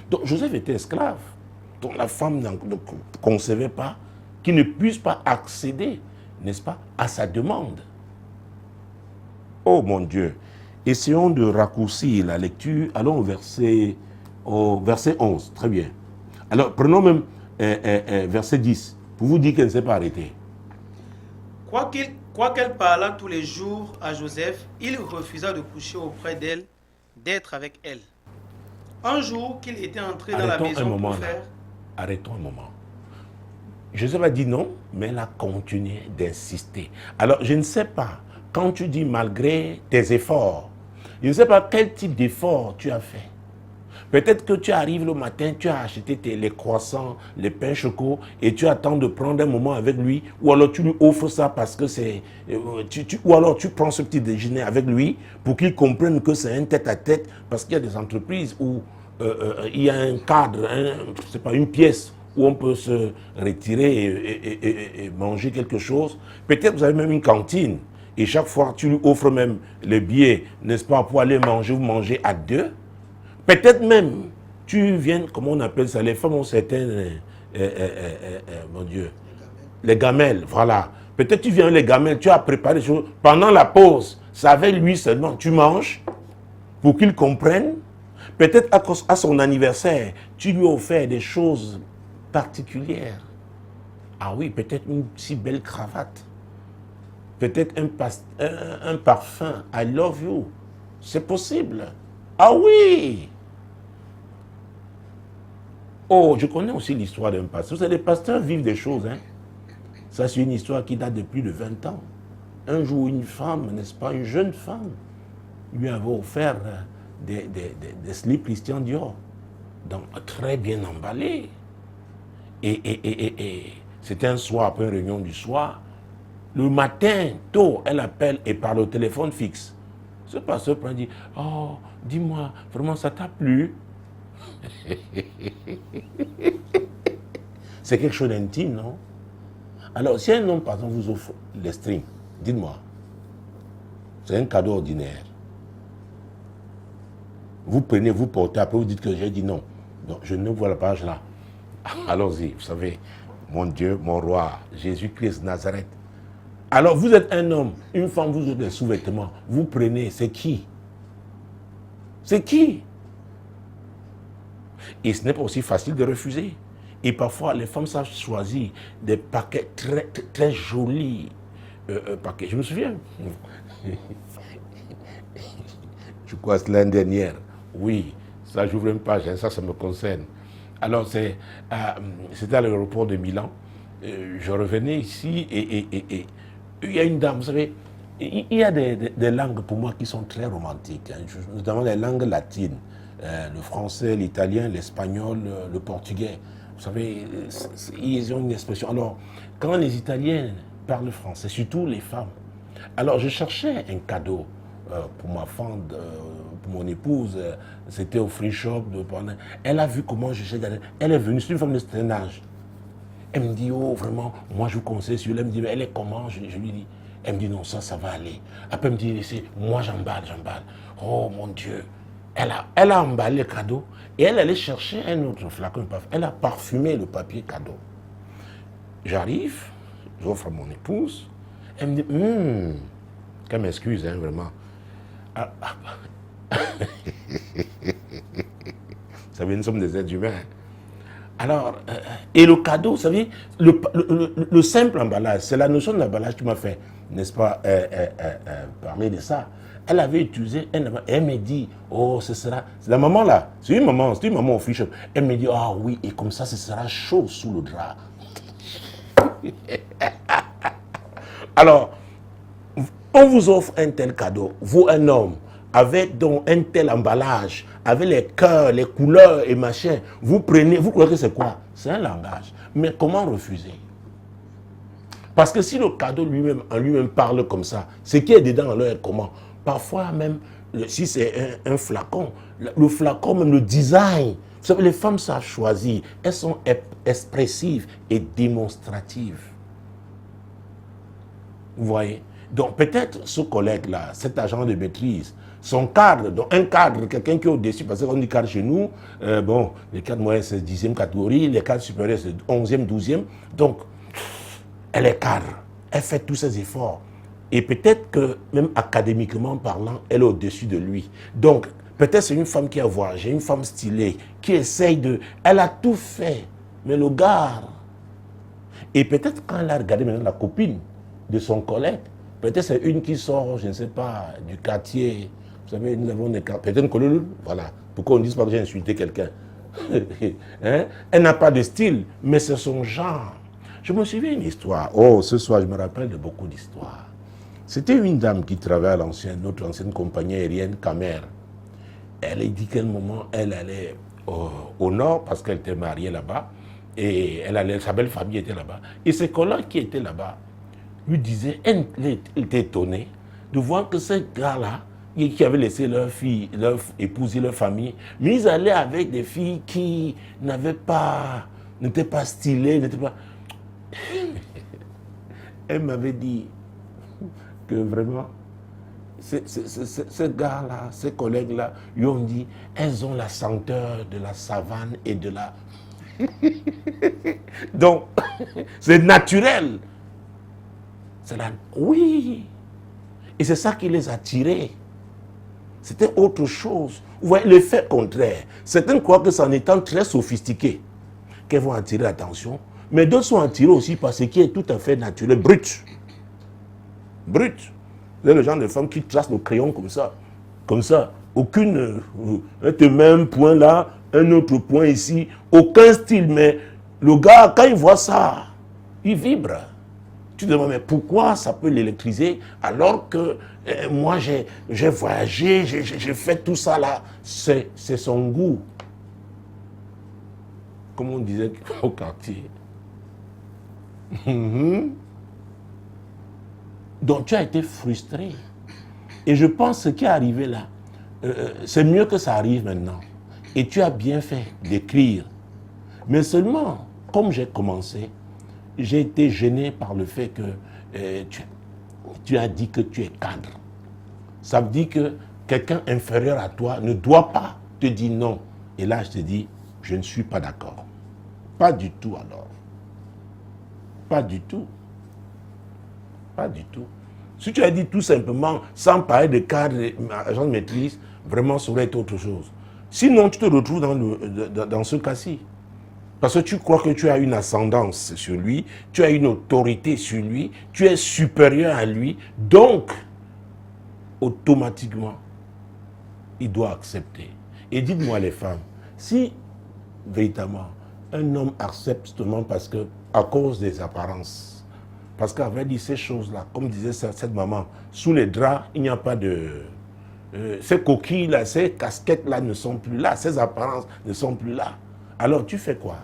Donc Joseph était esclave. Donc la femme ne concevait pas qu'il ne puisse pas accéder, n'est-ce pas, à sa demande. Oh mon Dieu. Essayons de raccourcir la lecture. Allons au verset 11. Très bien. Alors prenons même verset 10 pour vous dire qu'elle ne s'est pas arrêtée.
Quoiqu'elle parlât tous les jours à Joseph, il refusa de coucher auprès d'elle, d'être avec elle. Un jour qu'il était entré dans la maison pour faire...
Arrêtons un moment. Joseph a dit non, mais elle a continué d'insister. Alors, je ne sais pas, quand tu dis malgré tes efforts, je ne sais pas quel type d'effort tu as fait. Peut-être que tu arrives le matin, tu as acheté les croissants, les pains chocos et tu attends de prendre un moment avec lui, ou alors tu lui offres ça parce que c'est... ou alors tu prends ce petit déjeuner avec lui pour qu'il comprenne que c'est un tête-à-tête, parce qu'il y a des entreprises où il y a un cadre, c'est pas une pièce où on peut se retirer et manger quelque chose. Peut-être que vous avez même une cantine et chaque fois tu lui offres même les billets, n'est-ce pas, pour aller manger, vous mangez à deux. Peut-être même, tu viens, comment on appelle ça, les femmes ont certaines, mon Dieu, les gamelles, voilà. Peut-être tu viens les gamelles, tu as préparé des choses. Pendant la pause, c'est avec lui seulement, tu manges pour qu'il comprenne. Peut-être à son anniversaire, tu lui as offert des choses particulières. Ah oui, peut-être une si belle cravate. Peut-être un parfum, I love you. C'est possible. Ah oui! Oh, je connais aussi l'histoire d'un pasteur. Vous savez, les pasteurs vivent des choses. Hein? Ça, c'est une histoire qui date de plus de 20 ans. Un jour, une femme, n'est-ce pas, une jeune femme, lui avait offert des slips Christian Dior. Donc, très bien emballés. Et c'était un soir, après une réunion du soir. Le matin, tôt, elle appelle et parle au téléphone fixe. Ce pasteur prend et dit, oh, dis-moi, vraiment, ça t'a plu? C'est quelque chose d'intime, non? Alors, si un homme, par exemple, vous offre les strings, dites-moi, c'est un cadeau ordinaire. Vous prenez, vous portez, après vous dites que j'ai dit non. Donc, je ne vois la page là. Allons-y, vous savez, mon Dieu, mon roi, Jésus-Christ Nazareth. Alors, vous êtes un homme, une femme, vous avez des sous-vêtements, vous prenez, c'est qui? C'est qui? Et ce n'est pas aussi facile de refuser. Et parfois, les femmes savent choisir des paquets très, très jolis. Paquets. Je me souviens. Je crois que l'année dernière. Oui, ça, j'ouvre une page, hein, ça me concerne. Alors, c'était à l'aéroport de Milan. Je revenais ici et il y a une dame, vous savez, il y a des langues pour moi qui sont très romantiques, hein, notamment les langues latines. Le français, l'italien, l'espagnol, le portugais. Vous savez, ils ont une expression. Alors, quand les Italiens parlent français, surtout les femmes, alors je cherchais un cadeau pour ma femme, pour mon épouse. C'était au free shop. Elle a vu comment je cherchais. Elle est venue, c'est une femme de certain âge. Elle me dit, oh, vraiment, moi je vous conseille celui-là. Elle me dit, mais elle est comment? Je lui dis. Elle me dit, non, ça va aller. Après, elle me dit, moi j'emballe. Oh mon Dieu. Elle a emballé le cadeau et elle allait chercher un autre flacon de parfum. Elle a parfumé le papier cadeau. J'arrive, j'offre à mon épouse. Elle me dit, qu'elle m'excuse, hein, vraiment. Vous savez, nous sommes des êtres humains. Alors, et le cadeau, vous savez, le simple emballage, c'est la notion d'emballage qui m'a fait, n'est-ce pas, parler de ça. Elle avait utilisé elle me dit, oh, ce sera, c'est la maman là, c'est une maman au free shop. Elle me dit, ah oui, et comme ça, ce sera chaud sous le drap. Alors, on vous offre un tel cadeau, vous, un homme, avec donc un tel emballage, avec les cœurs, les couleurs et machin, vous prenez, vous croyez que c'est quoi? C'est un langage. Mais comment refuser? Parce que si le cadeau lui-même, en lui-même parle comme ça, ce qui est dedans alors est comment? Parfois même, si c'est un flacon, le flacon, même le design, vous savez, les femmes savent choisir, elles sont expressives et démonstratives. Vous voyez? Donc peut-être ce collègue-là, cet agent de maîtrise, son cadre, donc un cadre, quelqu'un qui est au-dessus, parce qu'on dit cadre chez nous, bon, les cadres moyens c'est 10e catégorie, les cadres supérieurs c'est 11e, 12e, donc elle est cadre, elle fait tous ses efforts. Et peut-être que, même académiquement parlant, elle est au-dessus de lui. Donc, peut-être c'est une femme qui a voyagé, une femme stylée, qui essaye de... Elle a tout fait, mais le gars... Et peut-être quand elle a regardé maintenant la copine de son collègue, peut-être c'est une qui sort, je ne sais pas, du quartier. Vous savez, nous avons des quartiers... Peut-être que... Voilà. Pourquoi on ne dit pas que j'ai insulté quelqu'un? Hein? Elle n'a pas de style, mais c'est son genre. Je me souviens d'une histoire. Oh, ce soir, je me rappelle de beaucoup d'histoires. C'était une dame qui travaillait à notre ancienne compagnie aérienne, Camer. Elle a dit qu'à un moment, elle allait au nord parce qu'elle était mariée là-bas. Et sa belle famille était là-bas. Et ses collègues qui étaient là-bas lui disaient, elle était étonnée de voir que ces gars-là, qui avaient laissé leur fille, leur épouser leur famille, mais ils allaient avec des filles qui n'étaient pas stylées, n'étaient pas... Elle m'avait dit que vraiment, ces gars-là, ces collègues-là, lui ont dit, elles ont la senteur de la savane et de la... Donc, c'est naturel. Oui. Et c'est ça qui les a attirés. C'était autre chose. Vous voyez, l'effet contraire. Certains croient que c'est en étant très sophistiqués qu'elles vont attirer l'attention. Mais d'autres sont attirés aussi par ce qui est tout à fait naturel, brut. Brut. Vous avez le genre de femme qui trace le crayon comme ça. Comme ça. Aucune... elle te met un point là, un autre point ici. Aucun style. Mais le gars, quand il voit ça, il vibre. Tu te demandes, mais pourquoi ça peut l'électriser alors que moi, j'ai voyagé, j'ai fait tout ça là. C'est son goût. Comme on disait au quartier. Donc tu as été frustré. Et je pense que ce qui est arrivé là, c'est mieux que ça arrive maintenant. Et tu as bien fait d'écrire. Mais seulement, comme j'ai commencé, j'ai été gêné par le fait que tu as dit que tu es cadre. Ça veut dire que quelqu'un inférieur à toi ne doit pas te dire non. Et là, je te dis, je ne suis pas d'accord. Pas du tout alors. Pas du tout. Pas du tout. Si tu as dit tout simplement, sans parler de cadre, agent de maîtrise, vraiment, ça aurait été autre chose. Sinon, tu te retrouves dans ce cas-ci. Parce que tu crois que tu as une ascendance sur lui, tu as une autorité sur lui, tu es supérieur à lui, donc, automatiquement, il doit accepter. Et dites-moi les femmes, si, véritablement, un homme accepte seulement parce que, à cause des apparences, parce qu'avait dit ces choses-là, comme disait cette maman, sous les draps, il n'y a pas de... ces coquilles-là, ces casquettes-là ne sont plus là, ces apparences ne sont plus là. Alors tu fais quoi?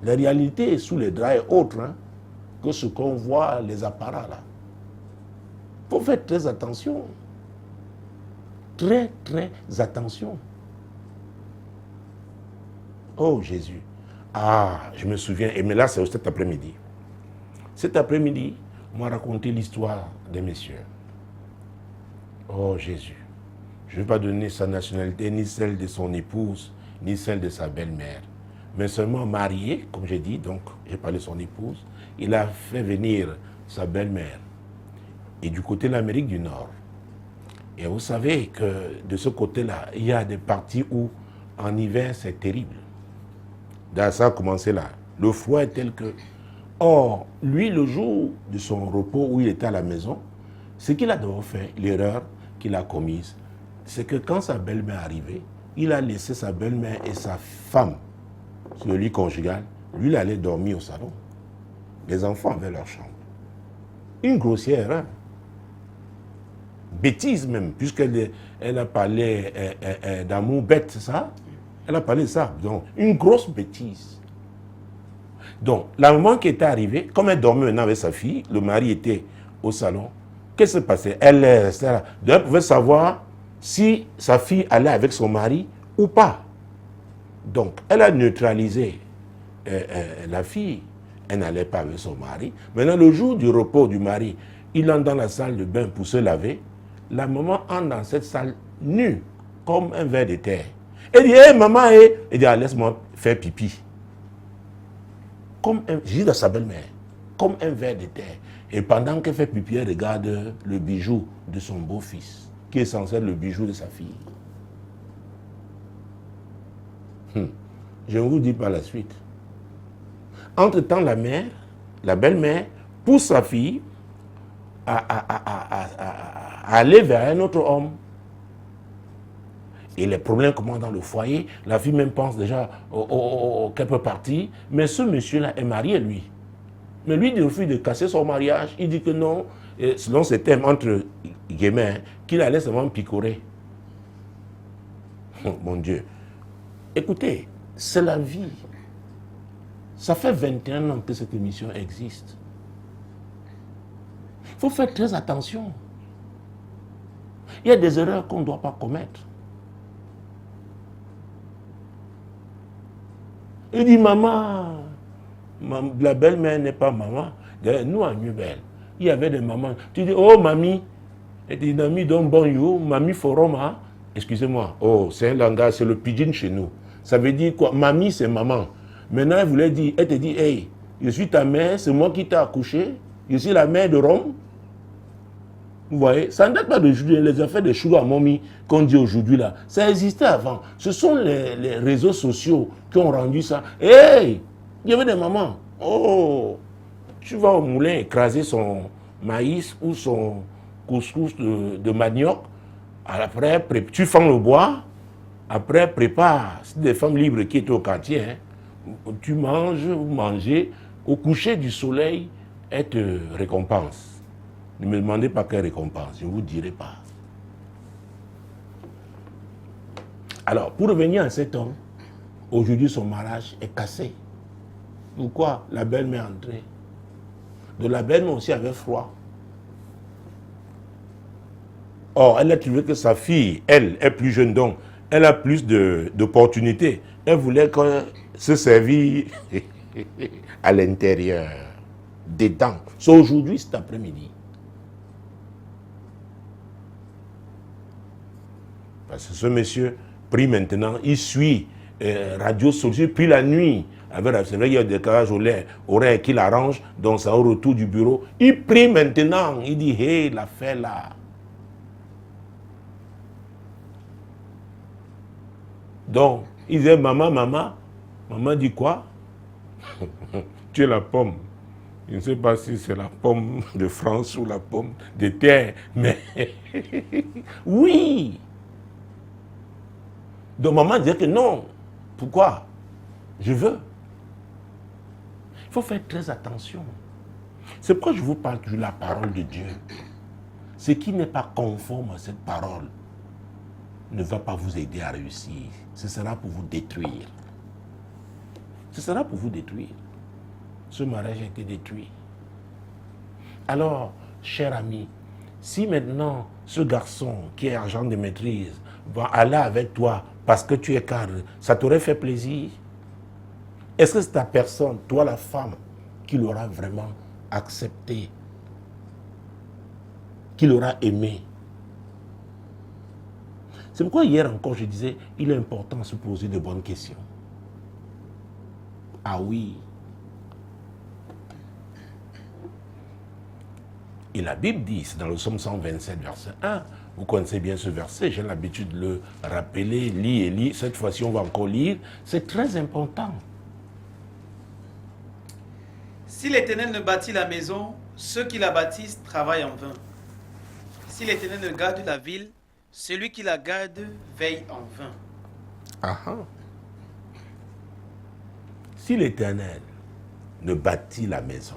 La réalité sous les draps est autre que ce qu'on voit, les apparats là. Il faut faire très attention. Très, très attention. Oh Jésus. Ah, je me souviens, mais là c'est cet après-midi. Cet après-midi, on m'a raconté l'histoire des messieurs. Oh Jésus. Je ne vais pas donner sa nationalité, ni celle de son épouse, ni celle de sa belle-mère. Mais seulement marié, comme j'ai dit, donc j'ai parlé de son épouse, il a fait venir sa belle-mère. Et du côté de l'Amérique du Nord. Et vous savez que de ce côté-là, il y a des parties où en hiver c'est terrible. Ça a commencé là. Le froid est tel que... Or, lui, le jour de son repos où il était à la maison, ce qu'il a d'abord fait, l'erreur qu'il a commise, c'est que quand sa belle-mère est arrivée, il a laissé sa belle-mère et sa femme sur le lit conjugal. Lui, il allait dormir au salon. Les enfants avaient leur chambre. Une grossière erreur. bêtise même, elle a parlé d'amour bête, c'est ça? Elle a parlé de ça. Donc, une grosse bêtise. Donc, la maman qui était arrivée, comme elle dormait maintenant avec sa fille, le mari était au salon, qu'est-ce qui se passait? Elle restait là. Donc, elle pouvait savoir si sa fille allait avec son mari ou pas. Donc, elle a neutralisé la fille. Elle n'allait pas avec son mari. Maintenant, le jour du repos du mari, il entre dans la salle de bain pour se laver. La maman entre dans cette salle nue, comme un ver de terre. Elle dit, hé, maman, hé. Elle dit, ah, laisse-moi faire pipi. Je dis à sa belle-mère, comme un ver de terre. Et pendant qu'elle fait pipi, elle regarde le bijou de son beau-fils, qui est censé être le bijou de sa fille. Je vous dis par la suite. Entre-temps, la mère, la belle-mère, pousse sa fille à aller vers un autre homme. Et les problèmes commencent dans le foyer. La fille même pense déjà qu'elle peut partir. Mais ce monsieur-là est marié, lui. Mais lui, il refuse de casser son mariage. Il dit que non, selon ses thèmes, entre guillemets, qu'il allait seulement picorer. Oh, mon Dieu. Écoutez, c'est la vie. Ça fait 21 ans que cette émission existe. Il faut faire très attention. Il y a des erreurs qu'on ne doit pas commettre. Il dit, maman, la belle-mère n'est pas maman. Nous, à Nubel, il y avait des mamans. Tu dis, oh, mamie, et dit, mamie, donc bon, yo, mamie, forum, hein? Excusez-moi, oh, c'est un langage, c'est le pidgin chez nous. Ça veut dire quoi? Mamie, c'est maman. Maintenant, elle voulait dire, elle te dit, hey, je suis ta mère, c'est moi qui t'ai accouché, je suis la mère de Rome. Vous voyez, ça ne date pas d'aujourd'hui, les affaires de chou à momie qu'on dit aujourd'hui là, ça existait avant. Ce sont les réseaux sociaux qui ont rendu ça. Hey, il y avait des mamans, oh, tu vas au moulin écraser son maïs ou son couscous de manioc, après tu fends le bois, après prépare, c'est des femmes libres qui étaient au quartier, hein. Tu manges, vous mangez, au coucher du soleil, elle te récompense. Ne me demandez pas quelle récompense, je ne vous dirai pas. Alors, pour revenir à cet homme, aujourd'hui son mariage est cassé. Pourquoi? La belle-mère est entrée. De la belle-mère aussi avait froid. Or, elle a trouvé que sa fille, elle, est plus jeune, donc elle a plus d'opportunités. Elle voulait se servir à l'intérieur, dedans. C'est aujourd'hui, cet après-midi. Parce que ce monsieur prie maintenant, il suit Radio Solution, puis la nuit, c'est vrai qu'il y a des décalage horaire qu'il arrange, donc c'est au retour du bureau. Il prie maintenant, il dit, hey, l'affaire là. Donc, il disait, maman, maman dit quoi? Tu es la pomme. Je ne sais pas si c'est la pomme de France ou la pomme de terre, mais oui. Donc maman disait que non. Pourquoi? Je veux. Il faut faire très attention. C'est pourquoi je vous parle de la parole de Dieu. Ce qui n'est pas conforme à cette parole ne va pas vous aider à réussir. Ce sera pour vous détruire. Ce sera pour vous détruire. Ce mariage a été détruit. Alors, cher ami, si maintenant ce garçon qui est agent de maîtrise va aller avec toi parce que tu es cadre, ça t'aurait fait plaisir? Est-ce que c'est ta personne, toi la femme, qui l'aura vraiment accepté, qui l'aura aimé? C'est pourquoi hier encore je disais, il est important de se poser de bonnes questions. Ah oui. Et la Bible dit, c'est dans le psaume 127, verset 1, vous connaissez bien ce verset, j'ai l'habitude de le rappeler, lire et lire, cette fois-ci on va encore lire, c'est très important.
Si l'Éternel ne bâtit la maison, ceux qui la bâtissent travaillent en vain. Si l'Éternel ne garde la ville, celui qui la garde veille en vain.
Ah. Si l'Éternel ne bâtit la maison,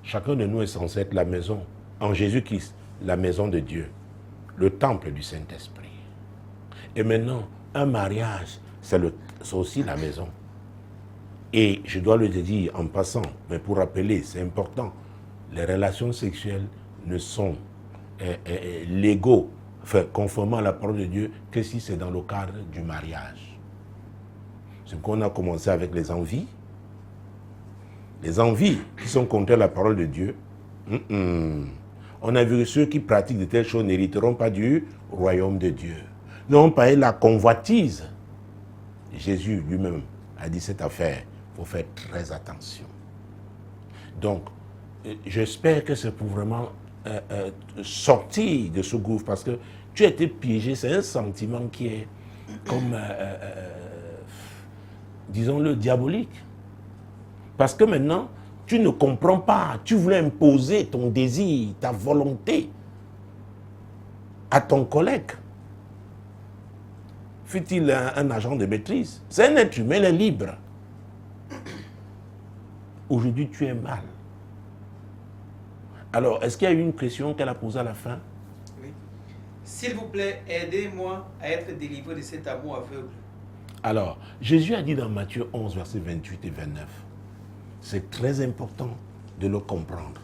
chacun de nous est censé être la maison en Jésus-Christ, la maison de Dieu, le temple du Saint-Esprit. Et maintenant, un mariage, c'est aussi la maison. Et je dois le dire en passant, mais pour rappeler, c'est important, les relations sexuelles ne sont légaux, enfin, conformément à la parole de Dieu, que si c'est dans le cadre du mariage. C'est qu'on a commencé avec les envies. Les envies qui sont contre la parole de Dieu. On a vu que ceux qui pratiquent de telles choses n'hériteront pas du royaume de Dieu. Non, pas la convoitise. Jésus lui-même a dit cette affaire. Il faut faire très attention. Donc, j'espère que c'est pour vraiment sortir de ce gouffre, parce que tu as été piégé. C'est un sentiment qui est comme, disons-le, diabolique. Parce que maintenant, tu ne comprends pas. Tu voulais imposer ton désir, ta volonté à ton collègue. Fut-il un agent de maîtrise? C'est un être humain, il est libre. Aujourd'hui, tu es mal. Alors, est-ce qu'il y a eu une question qu'elle a posée à la fin?
Oui. S'il vous plaît, aidez-moi à être délivré de cet amour aveugle.
Alors, Jésus a dit dans Matthieu 11, versets 28 et 29, c'est très important de le comprendre.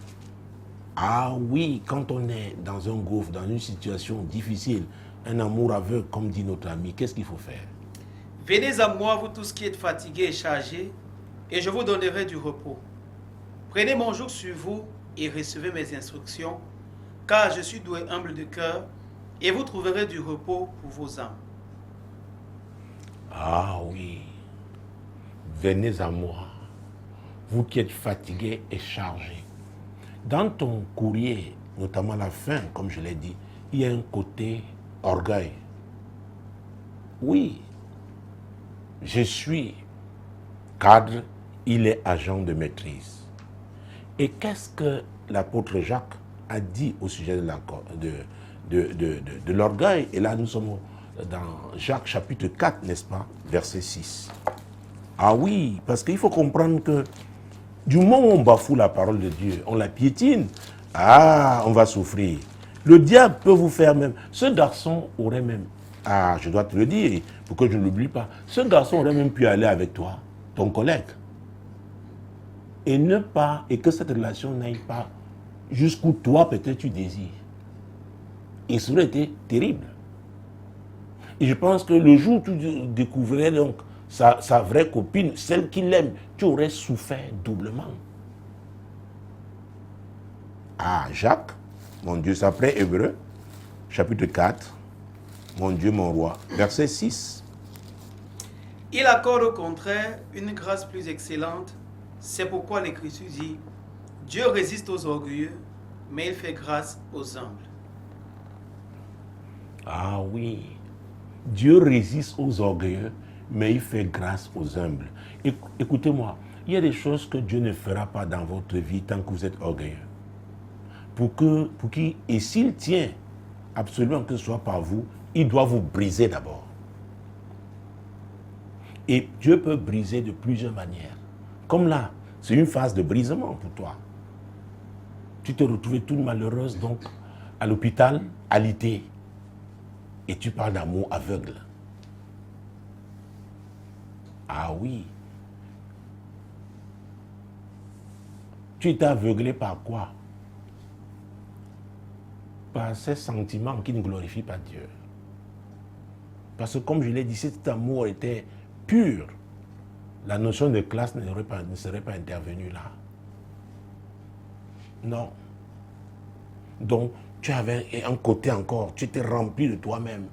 Ah oui, quand on est dans un gouffre, dans une situation difficile, un amour aveugle, comme dit notre ami, qu'est-ce qu'il faut faire?
Venez à moi, vous tous qui êtes fatigués et chargés, et je vous donnerai du repos. Prenez mon joug sur vous et recevez mes instructions, car je suis doux et humble de cœur, et vous trouverez du repos pour vos âmes.
Ah oui, venez à moi, vous qui êtes fatigués et chargés. Dans ton courrier, notamment la fin, comme je l'ai dit, il y a un côté orgueil. Oui, je suis cadre, il est agent de maîtrise. Et qu'est-ce que l'apôtre Jacques a dit au sujet de l'orgueil? Et là, nous sommes dans Jacques chapitre 4, n'est-ce pas, verset 6. Ah oui, parce qu'il faut comprendre que du moment où on bafoue la parole de Dieu, on la piétine, on va souffrir. Le diable peut vous faire même. Ce garçon aurait même, je dois te le dire, pour que je ne l'oublie pas, ce garçon aurait même pu aller avec toi, ton collègue, et que cette relation n'aille pas jusqu'où toi peut-être tu désires. Et ça aurait été terrible. Et je pense que le jour où tu découvrirais donc sa vraie copine, celle qu'il aime, tu aurais souffert doublement. Jacques, mon Dieu, c'est après Hébreux, chapitre 4, mon Dieu, mon roi, verset 6.
Il accorde au contraire une grâce plus excellente. C'est pourquoi l'Écriture dit, Dieu résiste aux orgueilleux, mais il fait grâce aux humbles.
Ah oui, Dieu résiste aux orgueilleux, mais il fait grâce aux humbles. Écoutez-moi, il y a des choses que Dieu ne fera pas dans votre vie tant que vous êtes orgueilleux. Et s'il tient absolument que ce soit par vous, il doit vous briser d'abord. Et Dieu peut briser de plusieurs manières. Comme là, c'est une phase de brisement pour toi. Tu t'es retrouvée toute malheureuse, donc, à l'hôpital, alitée. Et tu parles d'amour aveugle. Ah oui. Tu étais aveuglé par quoi? Par ces sentiments qui ne glorifient pas Dieu. Parce que comme je l'ai dit, si cet amour était pur, la notion de classe ne serait pas intervenue là. Non. Donc, tu avais un côté encore, tu étais rempli de toi-même.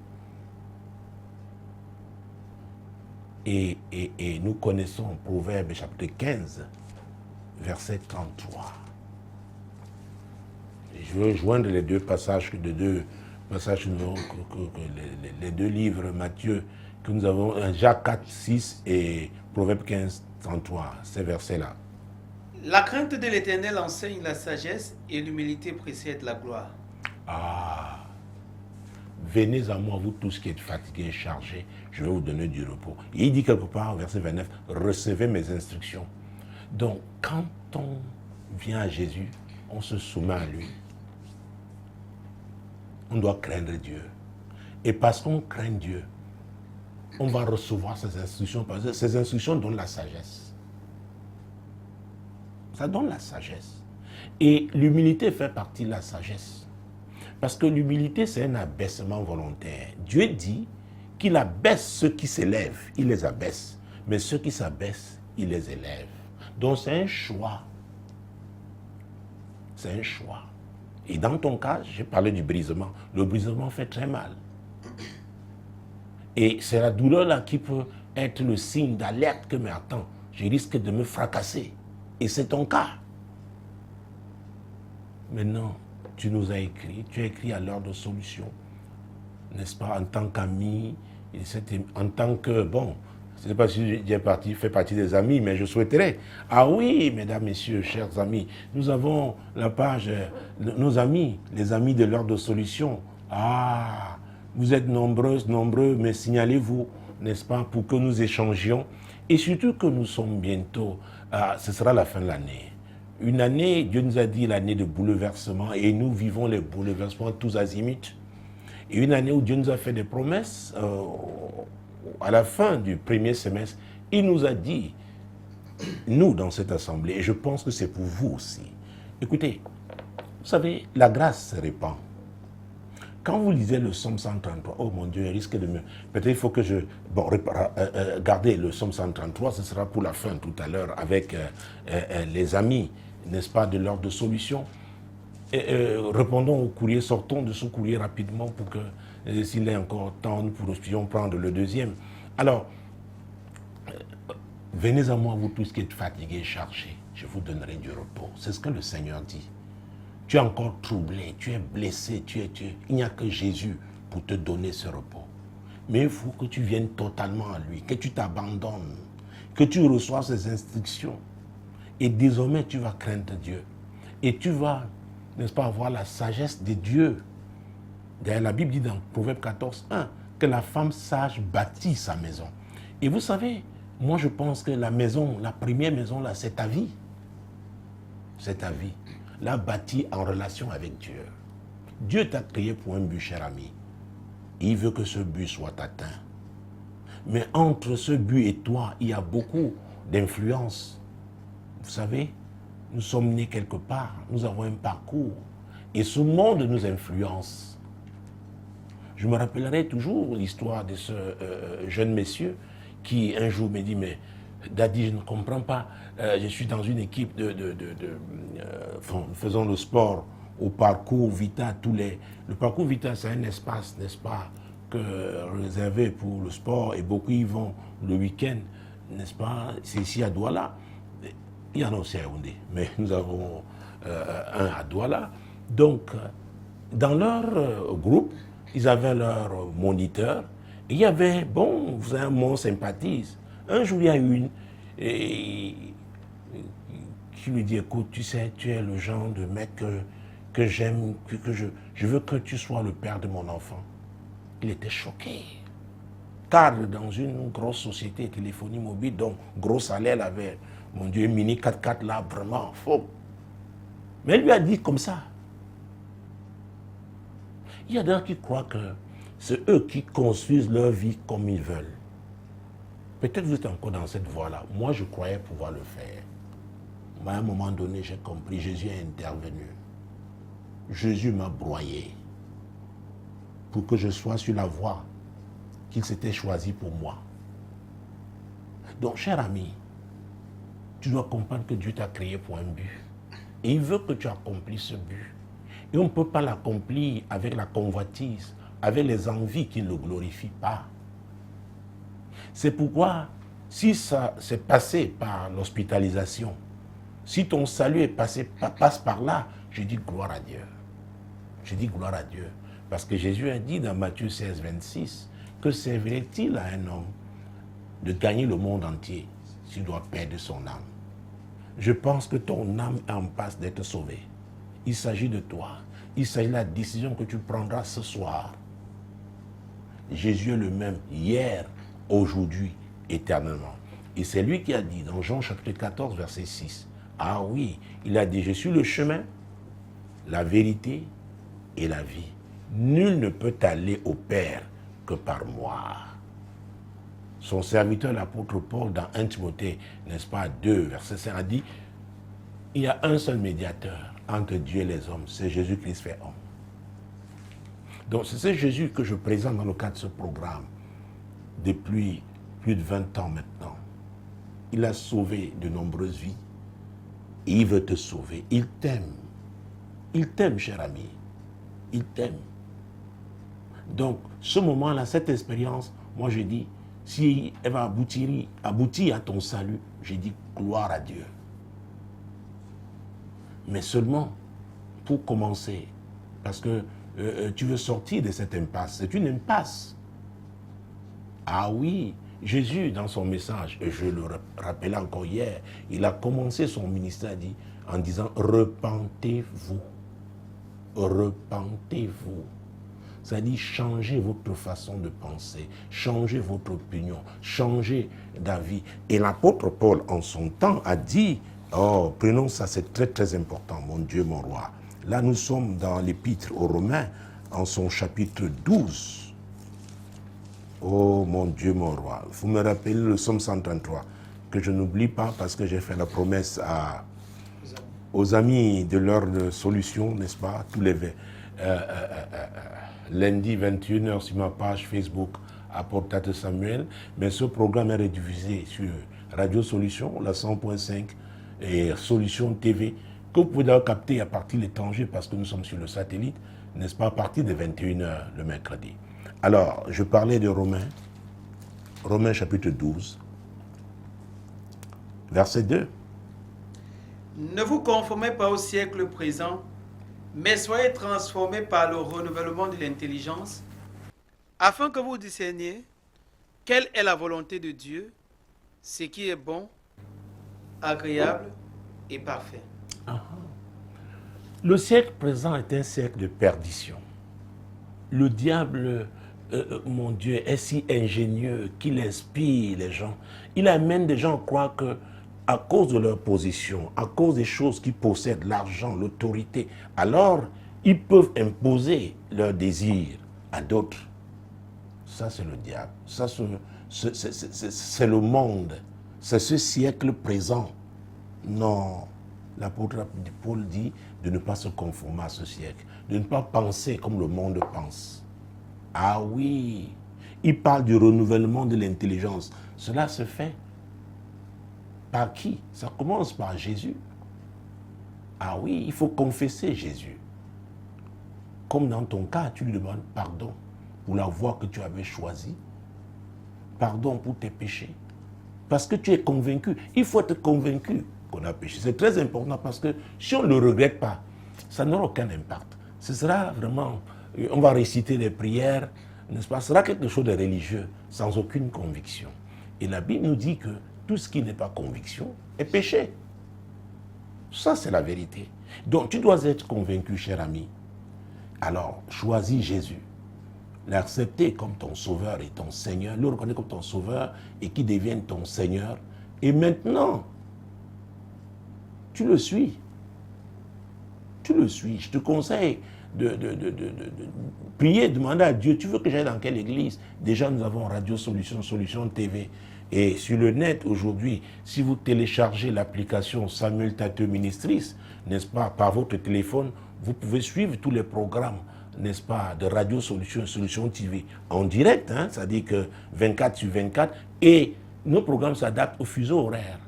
Et nous connaissons Proverbe chapitre 15, verset 33. Et je veux joindre les deux passages, les deux livres, Matthieu, que nous avons, Jacques 4, 6 et Proverbe 15, 33, ces versets-là.
La crainte de l'Éternel enseigne la sagesse et l'humilité précède la gloire.
Venez à moi, vous tous qui êtes fatigués et chargés, je vais vous donner du repos. Et il dit quelque part, verset 29, recevez mes instructions. Donc, quand on vient à Jésus, on se soumet à lui. on doit craindre Dieu. Et parce qu'on craint Dieu, on va recevoir ces instructions, parce que ces instructions donnent la sagesse. Ça donne la sagesse. Et l'humilité fait partie de la sagesse. Parce que l'humilité, c'est un abaissement volontaire. Dieu dit qu'il abaisse ceux qui s'élèvent, il les abaisse. Mais ceux qui s'abaissent, il les élève. Donc c'est un choix. C'est un choix. Et dans ton cas, j'ai parlé du brisement. Le brisement fait très mal. Et c'est la douleur là qui peut être le signe d'alerte que, mais attends, je risque de me fracasser. Et c'est ton cas. Maintenant, tu nous as écrit, tu as écrit à l'heure de solution, n'est-ce pas, en tant qu'ami, en tant que, bon, je ne sais pas si j'ai fait partie des amis, mais je souhaiterais. Ah oui, mesdames, messieurs, chers amis, nous avons la page, nos amis, les amis de l'heure de solution. Ah, vous êtes nombreuses, nombreux, mais signalez-vous, n'est-ce pas, pour que nous échangions. Et surtout que nous sommes bientôt, ce sera la fin de l'année. Une année, Dieu nous a dit l'année de bouleversement, et nous vivons les bouleversements tous azimuts. Et une année où Dieu nous a fait des promesses, à la fin du premier semestre, il nous a dit, nous dans cette assemblée, et je pense que c'est pour vous aussi, écoutez, vous savez, la grâce se répand. Quand vous lisez le psaume 133, oh mon Dieu, il risque de me... Peut-être il faut que je... Bon, gardez le psaume 133, ce sera pour la fin tout à l'heure avec les amis, n'est-ce pas, de l'ordre de solution. Répondons au courrier, sortons de ce courrier rapidement pour que, s'il est encore temps, nous pourrions prendre le deuxième. Alors, venez à moi, vous tous qui êtes fatigués et chargés, je vous donnerai du repos. C'est ce que le Seigneur dit. Tu es encore troublé, tu es blessé, il n'y a que Jésus pour te donner ce repos. Mais il faut que tu viennes totalement à lui, que tu t'abandonnes, que tu reçoives ses instructions. Et désormais, tu vas craindre Dieu. Et tu vas, n'est-ce pas, avoir la sagesse de Dieu. D'ailleurs, la Bible dit dans Proverbe 14:1 que la femme sage bâtit sa maison. Et vous savez, moi je pense que la maison, la première maison là, c'est ta vie. C'est ta vie. La bâtie en relation avec Dieu. Dieu t'a créé pour un but, cher ami. Il veut que ce but soit atteint. Mais entre ce but et toi, il y a beaucoup d'influence. Vous savez, nous sommes nés quelque part, nous avons un parcours. Et ce monde nous influence. Je me rappellerai toujours l'histoire de ce jeune monsieur qui un jour me dit, mais Daddy, je ne comprends pas, je suis dans une équipe faisons le sport au parcours Vita. Le parcours Vita, c'est un espace, n'est-ce pas, réservé pour le sport, et beaucoup y vont le week-end, n'est-ce pas, c'est ici à Douala. Il y en a aussi à Yaoundé, mais nous avons un à Douala. Donc, dans leur groupe, ils avaient leur moniteur, et il y avait, bon, vous savez, on sympathise. Un jour, il y a une qui lui dit, écoute, tu sais, tu es le genre de mec que j'aime, que je veux que tu sois le père de mon enfant. Il était choqué. Cadre dans une grosse société de téléphonie mobile, donc gros salaire, il avait, mon Dieu, mini 4x4 là, vraiment faux. Mais il lui a dit comme ça. Il y a des gens qui croient que c'est eux qui construisent leur vie comme ils veulent. Peut-être vous êtes encore dans cette voie-là. Moi, je croyais pouvoir le faire. Mais à un moment donné, j'ai compris, Jésus est intervenu. Jésus m'a broyé pour que je sois sur la voie qu'il s'était choisie pour moi. Donc, cher ami, tu dois comprendre que Dieu t'a créé pour un but. Et il veut que tu accomplisses ce but. Et on ne peut pas l'accomplir avec la convoitise, avec les envies qui ne le glorifient pas. C'est pourquoi, si ça s'est passé par l'hospitalisation, si ton salut passe par là, je dis gloire à Dieu. Je dis gloire à Dieu. Parce que Jésus a dit dans Matthieu 16, 26, que servirait-il à un homme de gagner le monde entier s'il doit perdre son âme? Je pense que ton âme est en passe d'être sauvée. Il s'agit de toi. Il s'agit de la décision que tu prendras ce soir. Jésus est le même hier, aujourd'hui, éternellement. Et c'est lui qui a dit dans Jean chapitre 14, verset 6, ah oui, il a dit, je suis le chemin, la vérité et la vie. nul ne peut aller au Père que par moi. Son serviteur, l'apôtre Paul, dans 1 Timothée, n'est-ce pas, 2, verset 5, a dit, il y a un seul médiateur entre Dieu et les hommes, c'est Jésus-Christ fait homme. Donc c'est ce Jésus que je présente dans le cadre de ce programme depuis plus de 20 ans maintenant. Il a sauvé de nombreuses vies. Et il veut te sauver. Il t'aime. Il t'aime, cher ami. Il t'aime. Donc, ce moment-là, cette expérience, moi je dis, si elle va aboutir à ton salut, je dis gloire à Dieu. Mais seulement pour commencer, parce que tu veux sortir de cette impasse. C'est une impasse. Ah oui, Jésus, dans son message, et je le rappelais encore hier, il a commencé son ministère en disant « Repentez-vous. Repentez-vous. » Ça dit changez votre façon de penser, changez votre opinion, changez d'avis. Et l'apôtre Paul, en son temps, a dit, oh, prenons ça, c'est très très important, mon Dieu, mon roi. Là, nous sommes dans l'épître aux Romains, en son chapitre 12. Oh, mon Dieu, mon roi. Vous me rappelez le psaume 133, que je n'oublie pas parce que j'ai fait la promesse aux amis de l'heure de solution, n'est-ce pas, tous les lundi 21h sur ma page Facebook Apportate Samuel, mais ce programme est rediffusé sur Radio Solution, la 100.5 et Solution TV, que vous pouvez d'ailleurs capter à partir de l'étranger parce que nous sommes sur le satellite, n'est-ce pas, à partir de 21h le mercredi. Alors, je parlais de Romains chapitre 12, verset 2.
Ne vous conformez pas au siècle présent, mais soyez transformés par le renouvellement de l'intelligence, afin que vous discerniez quelle est la volonté de Dieu, ce qui est bon, agréable et parfait.
Le siècle présent est un siècle de perdition. Le diable, mon Dieu, est si ingénieux qu'il inspire les gens. Il amène des gens à croire que à cause de leur position, à cause des choses qu'ils possèdent, l'argent, l'autorité, alors ils peuvent imposer leurs désirs à d'autres. Ça, c'est le diable. Ça, c'est le monde. C'est ce siècle présent. Non. L'apôtre Paul dit de ne pas se conformer à ce siècle, de ne pas penser comme le monde pense. Ah oui, il parle du renouvellement de l'intelligence. Cela se fait par qui? Ça commence par Jésus. Ah oui, il faut confesser Jésus. Comme dans ton cas, tu lui demandes pardon pour la voie que tu avais choisie. Pardon pour tes péchés. Parce que tu es convaincu. Il faut être convaincu qu'on a péché. C'est très important parce que si on ne le regrette pas, ça n'aura aucun impact. Ce sera vraiment, on va réciter des prières, n'est-ce pas? Ce sera quelque chose de religieux, sans aucune conviction. Et la Bible nous dit que tout ce qui n'est pas conviction est péché. Ça, c'est la vérité. Donc, tu dois être convaincu, cher ami. Alors, choisis Jésus. L'accepter comme ton sauveur et ton Seigneur, le reconnaître comme ton sauveur et qui devienne ton Seigneur. Et maintenant, tu le suis. Tu le suis. Je te conseille de prier, demander à Dieu, tu veux que j'aille dans quelle église? Déjà, nous avons Radio Solution, Solution TV. Et sur le net, aujourd'hui, si vous téléchargez l'application Samuel Tateux Ministries, n'est-ce pas, par votre téléphone, vous pouvez suivre tous les programmes, n'est-ce pas, de Radio Solution, Solution TV en direct, hein, c'est-à-dire que 24 sur 24, et nos programmes s'adaptent au fuseau horaire.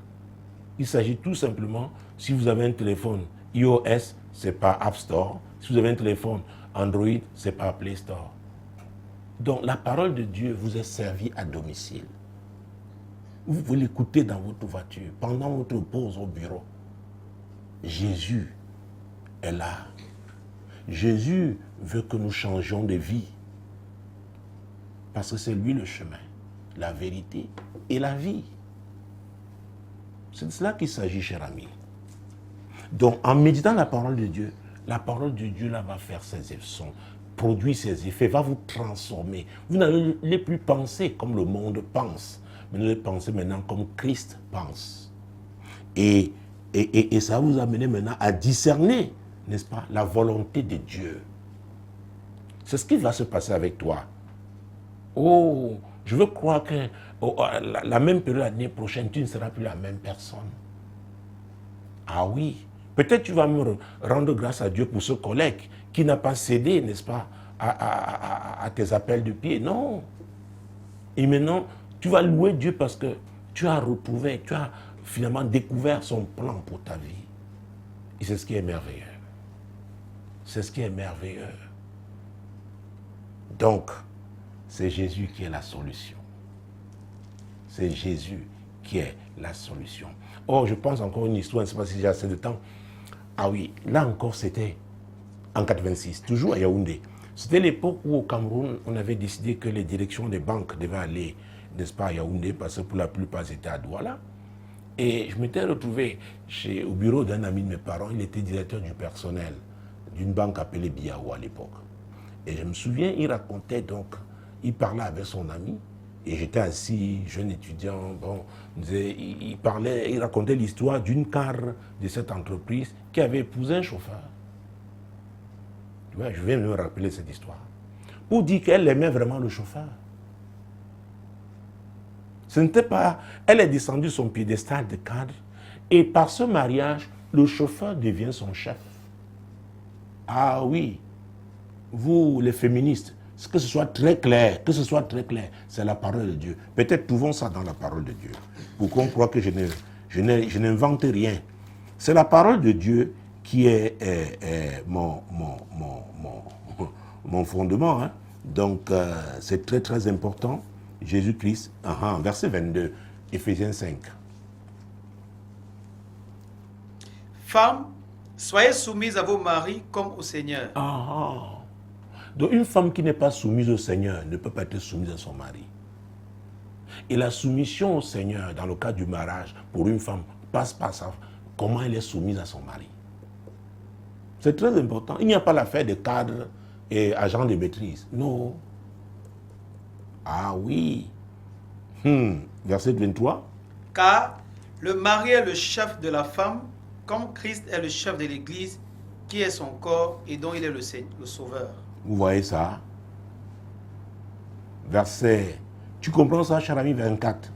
Il s'agit tout simplement, si vous avez un téléphone iOS, ce n'est pas App Store. Si vous avez un téléphone Android, ce n'est pas Play Store. Donc la parole de Dieu vous est servie à domicile. Vous pouvez l'écouter dans votre voiture, pendant votre pause au bureau. Jésus est là. Jésus veut que nous changions de vie. Parce que c'est lui le chemin, la vérité et la vie. C'est de cela qu'il s'agit, cher ami. Donc, en méditant la parole de Dieu là va faire ses effets, produire ses effets, va vous transformer. Vous n'allez plus penser comme le monde pense, mais vous allez penser maintenant comme Christ pense. Et ça va vous amener maintenant à discerner, n'est-ce pas, la volonté de Dieu. C'est ce qui va se passer avec toi. Oh, je veux croire que la même période l'année prochaine, tu ne seras plus la même personne. Ah oui, peut-être tu vas me rendre grâce à Dieu pour ce collègue qui n'a pas cédé, n'est-ce pas, à tes appels de pied. Non. Et maintenant, tu vas louer Dieu parce que tu as retrouvé, tu as finalement découvert son plan pour ta vie. Et c'est ce qui est merveilleux. C'est ce qui est merveilleux. Donc, c'est Jésus qui est la solution. C'est Jésus qui est la solution. Oh, je pense encore une histoire, je ne sais pas si j'ai assez de temps. Ah oui, là encore, c'était en 86, toujours à Yaoundé. C'était l'époque où au Cameroun, on avait décidé que les directions des banques devaient aller, n'est-ce pas, à Yaoundé, parce que pour la plupart, c'était à Douala. Et je m'étais retrouvé au bureau d'un ami de mes parents, il était directeur du personnel d'une banque appelée Biaou à l'époque. Et je me souviens, il racontait donc, il parlait avec son ami, et j'étais assis, jeune étudiant, bon, il racontait l'histoire d'une cadre de cette entreprise qui avait épousé un chauffeur. Tu vois, je viens de me rappeler cette histoire. Pour dire qu'elle aimait vraiment le chauffeur. Ce n'était pas... Elle est descendue son piédestal de cadre, et par ce mariage, le chauffeur devient son chef. Ah oui, vous les féministes, que ce soit très clair, c'est la parole de Dieu. Peut-être trouvons ça dans la parole de Dieu, pour qu'on croit que je n'invente rien. C'est la parole de Dieu qui est mon fondement. Hein. Donc, c'est très très important. Jésus-Christ, verset 22, Éphésiens 5.
Femmes, soyez soumises à vos maris comme au Seigneur.
Donc une femme qui n'est pas soumise au Seigneur ne peut pas être soumise à son mari. Et la soumission au Seigneur, dans le cas du mariage, pour une femme, passe par ça. Comment elle est soumise à son mari. C'est très important. Il n'y a pas l'affaire de cadre et agent de maîtrise. Non. Ah oui. Verset 23.
Car le mari est le chef de la femme, comme Christ est le chef de l'Église, qui est son corps et dont il est le sauveur.
Vous voyez ça? Verset... Tu comprends ça, cher ami, 24.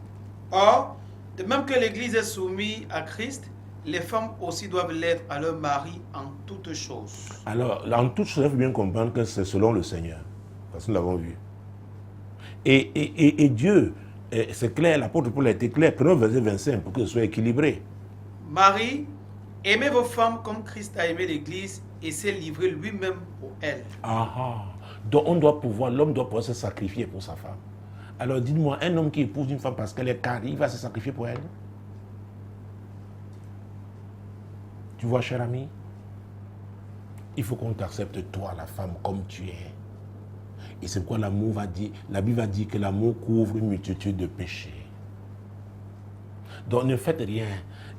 Or, de même que l'Église est soumise à Christ, les femmes aussi doivent l'être à leur mari en toutes choses.
Alors, en toutes choses, il faut bien comprendre que c'est selon le Seigneur. Parce que nous l'avons vu. Et Dieu, c'est clair, l'apôtre Paul a été clair. Prenons verset 25 pour que ce soit équilibré.
Marie, aimez vos femmes comme Christ a aimé l'Église et s'est livré lui-même pour elle.
Donc l'homme doit pouvoir se sacrifier pour sa femme. Alors dites-moi, un homme qui épouse une femme parce qu'elle est carrée, il va se sacrifier pour elle? Tu vois, cher ami, il faut qu'on t'accepte toi, la femme, comme tu es. Et c'est pourquoi l'amour va dire, la Bible va dire que l'amour couvre une multitude de péchés. Donc ne faites rien.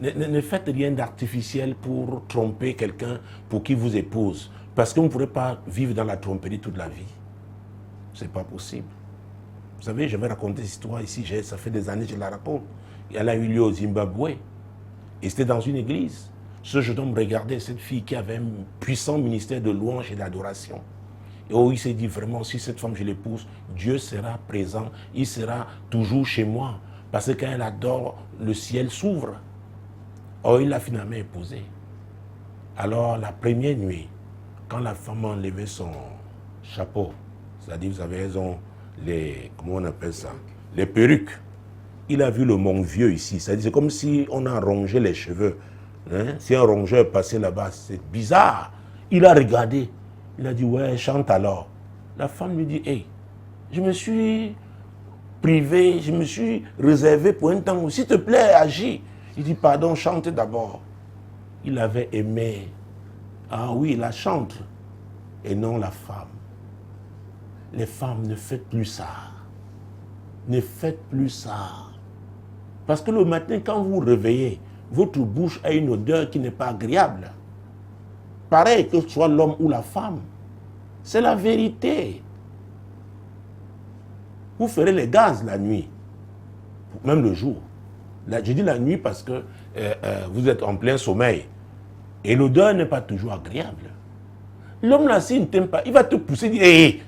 Ne faites rien d'artificiel pour tromper quelqu'un pour qu'il vous épouse. Parce que vous ne pourrez pas vivre dans la tromperie toute la vie. Ce n'est pas possible. Vous savez, je vais raconter cette histoire ici. Ça fait des années que je la raconte. Elle a eu lieu au Zimbabwe. Et c'était dans une église. Ce jeune homme regardait cette fille qui avait un puissant ministère de louange et d'adoration. Et oh, il s'est dit vraiment, si cette femme je l'épouse, Dieu sera présent. Il sera toujours chez moi. Parce que quand elle adore, le ciel s'ouvre. Oh, il l'a finalement épousée. Alors, la première nuit, quand la femme a enlevé son chapeau, c'est-à-dire, vous savez, elles ont les, comment on appelle ça, les perruques. Il a vu le mon vieux ici. C'est-à-dire, c'est comme si on a rongé les cheveux. Hein? Si un rongeur est passé là-bas, c'est bizarre. Il a regardé. Il a dit, ouais, chante alors. La femme lui dit, hey, je me suis privé, je me suis réservé pour un temps. S'il te plaît, agis. Il dit, pardon, chante d'abord. Il avait aimé, ah oui, la chante, et non la femme. Les femmes, ne faites plus ça. Ne faites plus ça. Parce que le matin, quand vous vous réveillez, votre bouche a une odeur qui n'est pas agréable. Pareil que ce soit l'homme ou la femme. C'est la vérité. Vous ferez les gaz la nuit, même le jour. Là, je dis la nuit parce que vous êtes en plein sommeil. Et l'odeur n'est pas toujours agréable. L'homme là, s'il ne t'aime pas, il va te pousser, dire, hé,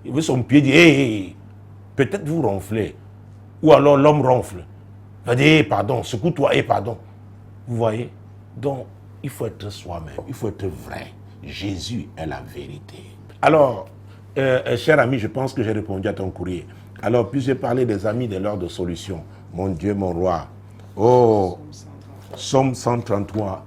il veut son pied, dire, hé, peut-être vous ronflez. Ou alors l'homme ronfle. Il va dire, hé, pardon, secoue-toi, hé, pardon. Vous voyez? Donc, il faut être soi-même, il faut être vrai. Jésus est la vérité. Alors, cher ami, je pense que j'ai répondu à ton courrier. Alors, puis-je parler des amis de l'heure de solution? Mon Dieu, mon roi. Oh, Somme 133.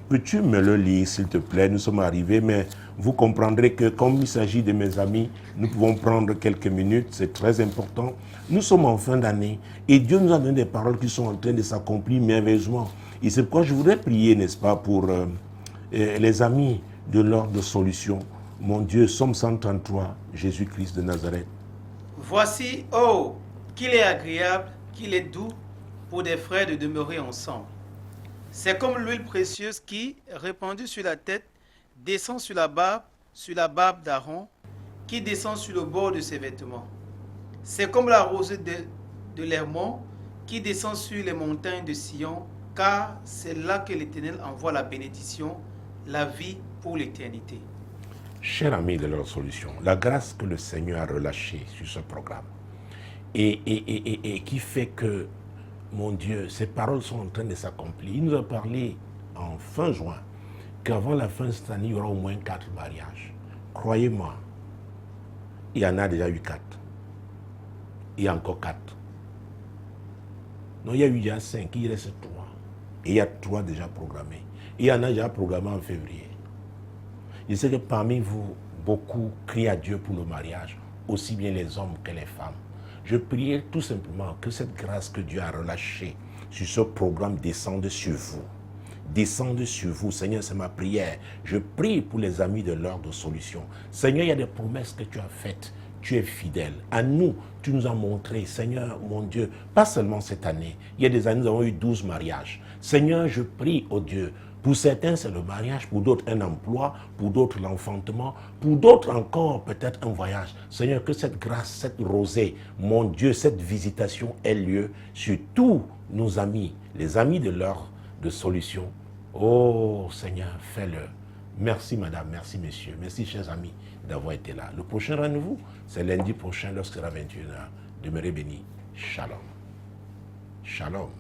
Peux-tu me le lire, s'il te plaît? Nous sommes arrivés, mais vous comprendrez que comme il s'agit de mes amis, nous pouvons prendre quelques minutes, c'est très important. Nous sommes en fin d'année et Dieu nous a donné des paroles qui sont en train de s'accomplir merveilleusement. Et c'est pourquoi je voudrais prier, n'est-ce pas, pour les amis de l'ordre de solution. Mon Dieu, Somme 133, Jésus-Christ de Nazareth.
Voici, oh, qu'il est agréable, qu'il est doux pour des frères de demeurer ensemble. C'est comme l'huile précieuse qui, répandue sur la tête, descend sur la barbe d'Aaron, qui descend sur le bord de ses vêtements. C'est comme la rosée de l'Hermon qui descend sur les montagnes de Sion, car c'est là que l'Éternel envoie la bénédiction, la vie pour l'éternité.
Chers amis de leur solution, la grâce que le Seigneur a relâchée sur ce programme et qui fait que, mon Dieu, ces paroles sont en train de s'accomplir. Il nous a parlé en fin juin qu'avant la fin de cette année, il y aura au moins 4 mariages. Croyez-moi, il y en a déjà eu 4. Il y a encore 4. Non, il y a eu déjà 5, il reste 3. Et il y a 3 déjà programmés. Il y en a déjà programmé en février. Je sais que parmi vous, beaucoup crient à Dieu pour le mariage, aussi bien les hommes que les femmes. Je prie tout simplement que cette grâce que Dieu a relâchée sur ce programme descende sur vous. Descende sur vous. Seigneur, c'est ma prière. Je prie pour les amis de l'heure de solution. Seigneur, il y a des promesses que tu as faites. Tu es fidèle. À nous, tu nous as montré, Seigneur, mon Dieu, pas seulement cette année. Il y a des années, nous avons eu 12 mariages. Seigneur, je prie, oh Dieu, pour certains, c'est le mariage, pour d'autres, un emploi, pour d'autres, l'enfantement, pour d'autres encore, peut-être un voyage. Seigneur, que cette grâce, cette rosée, mon Dieu, cette visitation ait lieu sur tous nos amis, les amis de l'heure de solution. Oh Seigneur, fais-le. Merci madame, merci messieurs, merci chers amis d'avoir été là. Le prochain rendez-vous, c'est lundi prochain lorsqu'il sera 21h. Demeurez bénis. Shalom. Shalom.